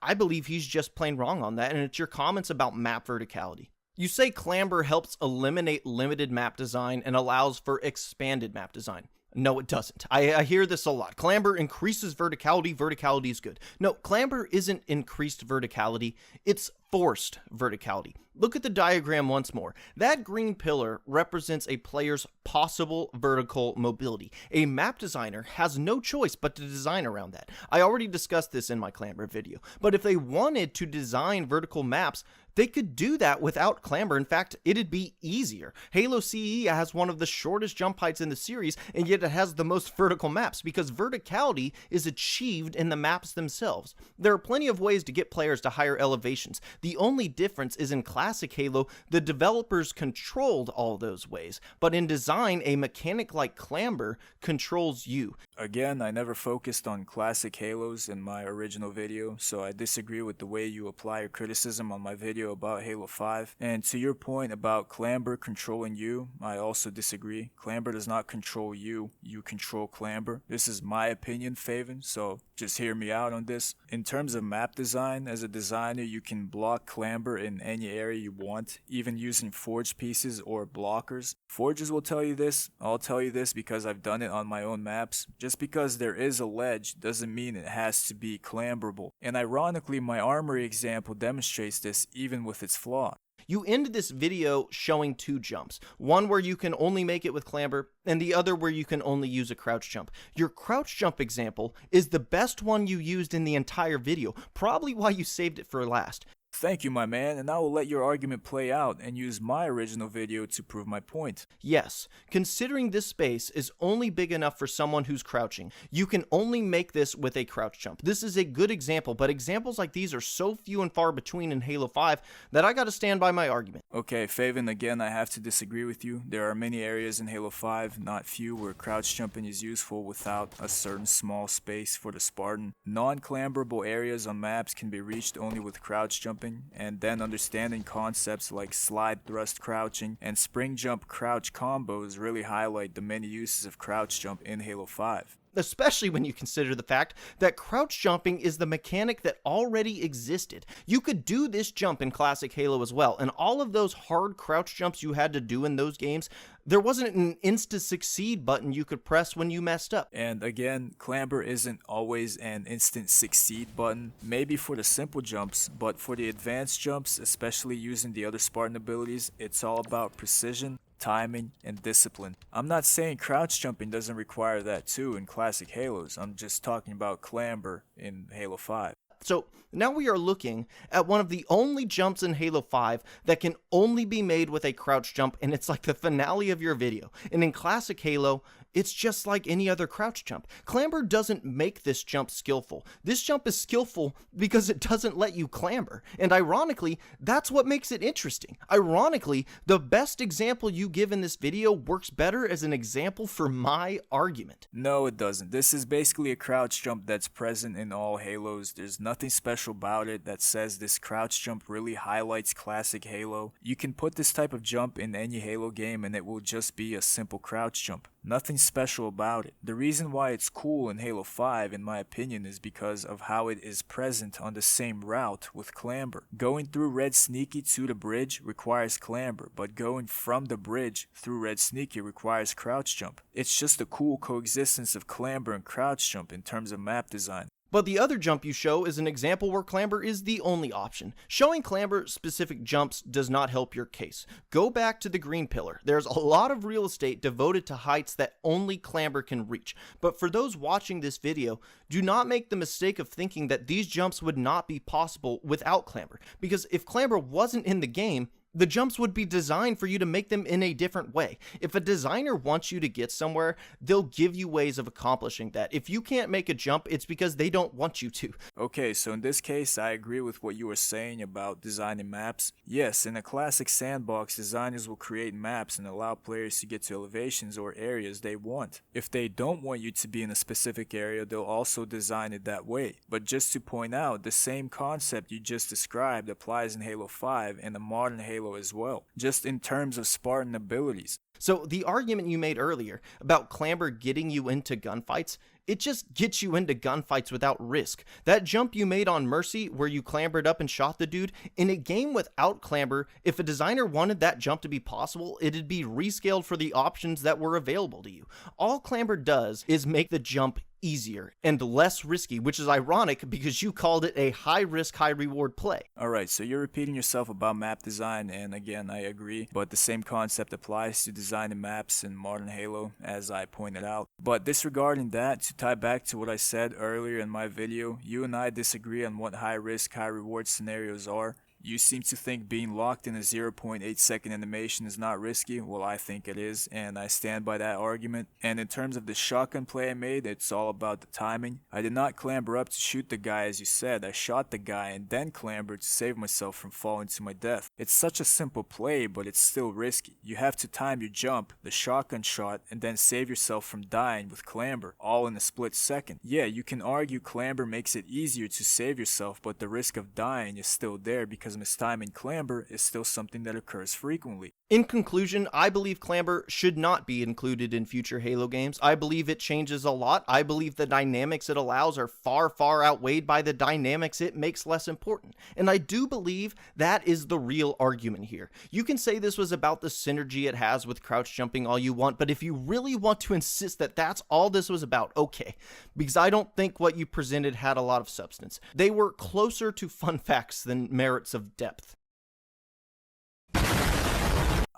I believe he's just plain wrong on that, and it's your comments about map verticality. You say Clamber helps eliminate limited map design and allows for expanded map design. No, it doesn't. I hear this a lot. Clamber increases verticality. Verticality is good. No, Clamber isn't increased verticality. It's forced verticality. Look at the diagram once more. That green pillar represents a player's possible vertical mobility. A map designer has no choice but to design around that. I already discussed this in my Clamber video. But if they wanted to design vertical maps, they could do that without Clamber. In fact, it'd be easier. Halo CE has one of the shortest jump heights in the series, and yet it has the most vertical maps because verticality is achieved in the maps themselves. There are plenty of ways to get players to higher elevations. The only difference is in classic Halo, the developers controlled all those ways, but in design, a mechanic like Clamber controls you. Again, I never focused on classic Halos in my original video, so I disagree with the way you apply your criticism on my video about Halo 5. And to your point about Clamber controlling you, I also disagree. Clamber does not control you, you control Clamber. This is my opinion, Favyn, so just hear me out on this. In terms of map design, as a designer, you can block Clamber in any area you want, even using forge pieces or blockers. Forges will tell you this, I'll tell you this because I've done it on my own maps. Just because there is a ledge doesn't mean it has to be clamberable. And ironically, my armory example demonstrates this even with its flaw. You ended this video showing two jumps, one where you can only make it with Clamber, and the other where you can only use a crouch jump. Your crouch jump example is the best one you used in the entire video, probably why you saved it for last. Thank you, my man, and I will let your argument play out and use my original video to prove my point. Yes, considering this space is only big enough for someone who's crouching, you can only make this with a crouch jump. This is a good example, but examples like these are so few and far between in Halo 5 that I gotta stand by my argument. Okay, Favyn, again, I have to disagree with you. There are many areas in Halo 5, not few, where crouch jumping is useful without a certain small space for the Spartan. Non-clamberable areas on maps can be reached only with crouch jumping, and then understanding concepts like slide thrust crouching and spring jump crouch combos really highlight the many uses of crouch jump in Halo 5. Especially when you consider the fact that crouch jumping is the mechanic that already existed. You could do this jump in classic Halo as well, and all of those hard crouch jumps you had to do in those games, there wasn't an insta-succeed button you could press when you messed up. And again, Clamber isn't always an instant succeed button, maybe for the simple jumps, but for the advanced jumps, especially using the other Spartan abilities, it's all about precision, timing, and discipline. I'm not saying crouch jumping doesn't require that too in classic Halos, I'm just talking about Clamber in Halo 5. So now we are looking at one of the only jumps in Halo 5 that can only be made with a crouch jump, and it's like the finale of your video. And in classic Halo, it's just like any other crouch jump. Clamber doesn't make this jump skillful. This jump is skillful because it doesn't let you clamber. And ironically, that's what makes it interesting. Ironically, the best example you give in this video works better as an example for my argument. No, it doesn't. This is basically a crouch jump that's present in all Halos. There's nothing special about it that says this crouch jump really highlights classic Halo. You can put this type of jump in any Halo game and it will just be a simple crouch jump. Nothing special about it. The reason why it's cool in Halo 5, in my opinion, is because of how it is present on the same route with Clamber. Going through Red Sneaky to the bridge requires Clamber, but going from the bridge through Red Sneaky requires crouch jump. It's just a cool coexistence of Clamber and crouch jump in terms of map design. But the other jump you show is an example where Clamber is the only option. Showing Clamber-specific jumps does not help your case. Go back to the green pillar. There's a lot of real estate devoted to heights that only Clamber can reach. But for those watching this video, do not make the mistake of thinking that these jumps would not be possible without Clamber. Because if Clamber wasn't in the game, the jumps would be designed for you to make them in a different way. If a designer wants you to get somewhere, they'll give you ways of accomplishing that. If you can't make a jump, it's because they don't want you to. Okay, so in this case, I agree with what you were saying about designing maps. Yes, in a classic sandbox, designers will create maps and allow players to get to elevations or areas they want. If they don't want you to be in a specific area, they'll also design it that way. But just to point out, the same concept you just described applies in Halo 5 and the modern Halo as well, just in terms of Spartan abilities. So the argument you made earlier about Clamber getting you into gunfights, it just gets you into gunfights without risk. That jump you made on Mercy, where you clambered up and shot the dude, in a game without Clamber, if a designer wanted that jump to be possible, it'd be rescaled for the options that were available to you. All Clamber does is make the jump easier and less risky, which is ironic because you called it a high risk, high reward play. Alright, so you're repeating yourself about map design, and again, I agree, but the same concept applies to designing maps in modern Halo, as I pointed out. But disregarding that, to tie back to what I said earlier in my video, you and I disagree on what high risk, high reward scenarios are. You seem to think being locked in a 0.8 second animation is not risky. Well, I think it is, and I stand by that argument. And in terms of the shotgun play I made, it's all about the timing. I did not clamber up to shoot the guy as you said. I shot the guy and then clambered to save myself from falling to my death. It's such a simple play, but it's still risky. You have to time your jump, the shotgun shot, and then save yourself from dying with clamber, all in a split second. Yeah, you can argue clamber makes it easier to save yourself, but the risk of dying is still there because mistiming clamber is still something that occurs frequently. In conclusion, I believe Clamber should not be included in future Halo games. I believe it changes a lot. I believe the dynamics it allows are far outweighed by the dynamics it makes less important. And I do believe that is the real argument here. You can say this was about the synergy it has with crouch jumping all you want, but if you really want to insist that that's all this was about, okay. Because I don't think what you presented had a lot of substance. They were closer to fun facts than merits of depth.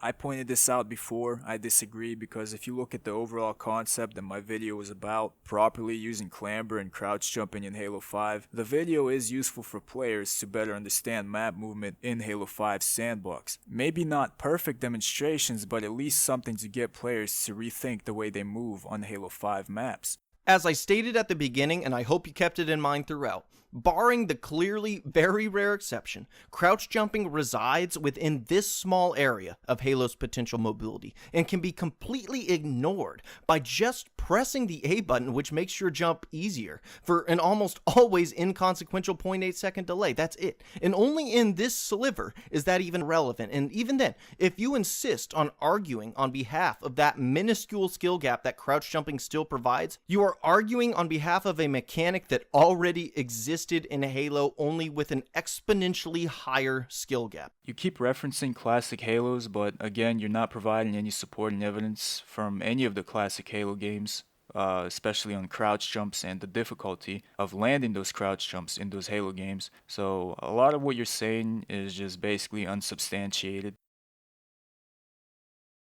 I pointed this out before. I disagree because if you look at the overall concept that my video was about, properly using clamber and crouch jumping in Halo 5, the video is useful for players to better understand map movement in Halo 5's sandbox. Maybe not perfect demonstrations, but at least something to get players to rethink the way they move on Halo 5 maps. As I stated at the beginning, and I hope you kept it in mind throughout, barring the clearly very rare exception, crouch jumping resides within this small area of Halo's potential mobility and can be completely ignored by just pressing the A button, which makes your jump easier for an almost always inconsequential 0.8 second delay. That's it. And only in this sliver is that even relevant. And even then, if you insist on arguing on behalf of that minuscule skill gap that crouch jumping still provides, you are arguing on behalf of a mechanic that already exists in Halo, only with an exponentially higher skill gap. You keep referencing classic Halos, but again, you're not providing any supporting evidence from any of the classic Halo games, especially on crouch jumps and the difficulty of landing those crouch jumps in those Halo games. So a lot of what you're saying is just basically unsubstantiated.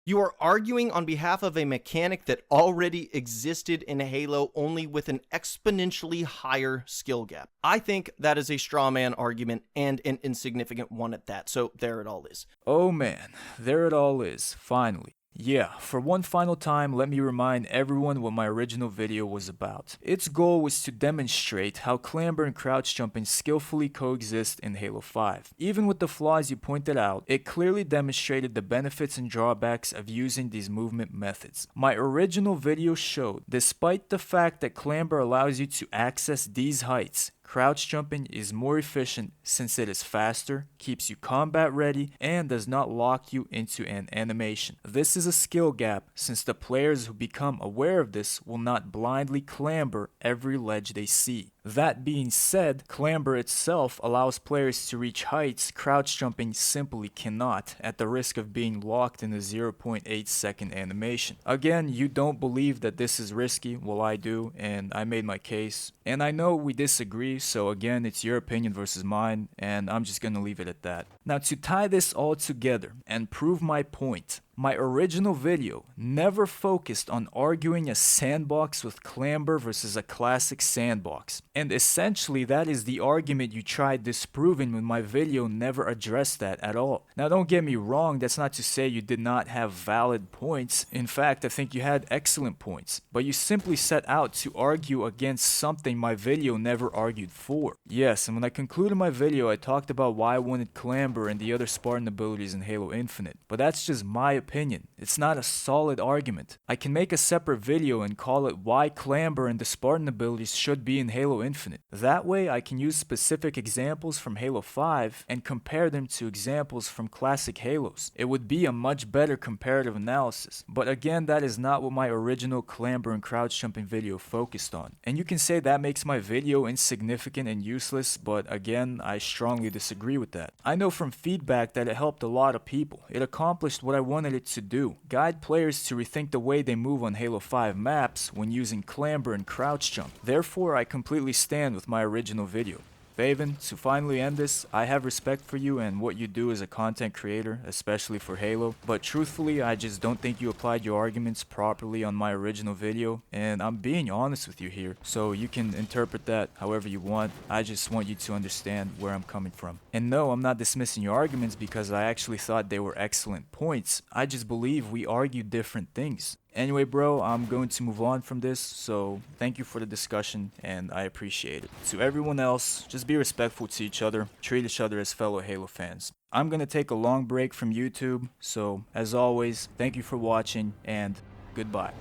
You are arguing on behalf of a mechanic that already existed in Halo, only with an exponentially higher skill gap. I think that is a straw man argument, and an insignificant one at that, so there it all is. Oh man, there it all is, finally. Yeah, for one final time, let me remind everyone what my original video was about. Its goal was to demonstrate how clamber and crouch jumping skillfully coexist in Halo 5. Even with the flaws you pointed out, it clearly demonstrated the benefits and drawbacks of using these movement methods. My original video showed, despite the fact that clamber allows you to access these heights, crouch jumping is more efficient since it is faster, keeps you combat ready, and does not lock you into an animation. This is a skill gap since the players who become aware of this will not blindly clamber every ledge they see. That being said, clamber itself allows players to reach heights crouch jumping simply cannot, at the risk of being locked in a 0.8 second animation. Again, you don't believe that this is risky, well I do, and I made my case. And I know we disagree, so again, it's your opinion versus mine, and I'm just gonna leave it at that. Now to tie this all together and prove my point, my original video never focused on arguing a sandbox with clamber versus a classic sandbox. And essentially that is the argument you tried disproving when my video never addressed that at all. Now don't get me wrong, that's not to say you did not have valid points. In fact, I think you had excellent points. But you simply set out to argue against something my video never argued for. Yes, and when I concluded my video I talked about why I wanted clamber and the other Spartan abilities in Halo Infinite. But that's just my opinion. opinion. It's not a solid argument. I can make a separate video and call it why Clamber and the Spartan abilities should be in Halo Infinite. That way I can use specific examples from Halo 5 and compare them to examples from classic Halos. It would be a much better comparative analysis. But again, that is not what my original Clamber and crouch jumping video focused on. And you can say that makes my video insignificant and useless, but again, I strongly disagree with that. I know from feedback that it helped a lot of people. It accomplished what I wanted it to do: guide players to rethink the way they move on Halo 5 maps when using Clamber and crouch jump. Therefore, I completely stand with my original video. Favyn, to finally end this, I have respect for you and what you do as a content creator, especially for Halo, but truthfully, I just don't think you applied your arguments properly on my original video, and I'm being honest with you here, so you can interpret that however you want. I just want you to understand where I'm coming from. And no, I'm not dismissing your arguments because I actually thought they were excellent points. I just believe we argue different things. Anyway, bro, I'm going to move on from this, so thank you for the discussion, and I appreciate it. To everyone else, just be respectful to each other, treat each other as fellow Halo fans. I'm gonna take a long break from YouTube, so as always, thank you for watching, and goodbye.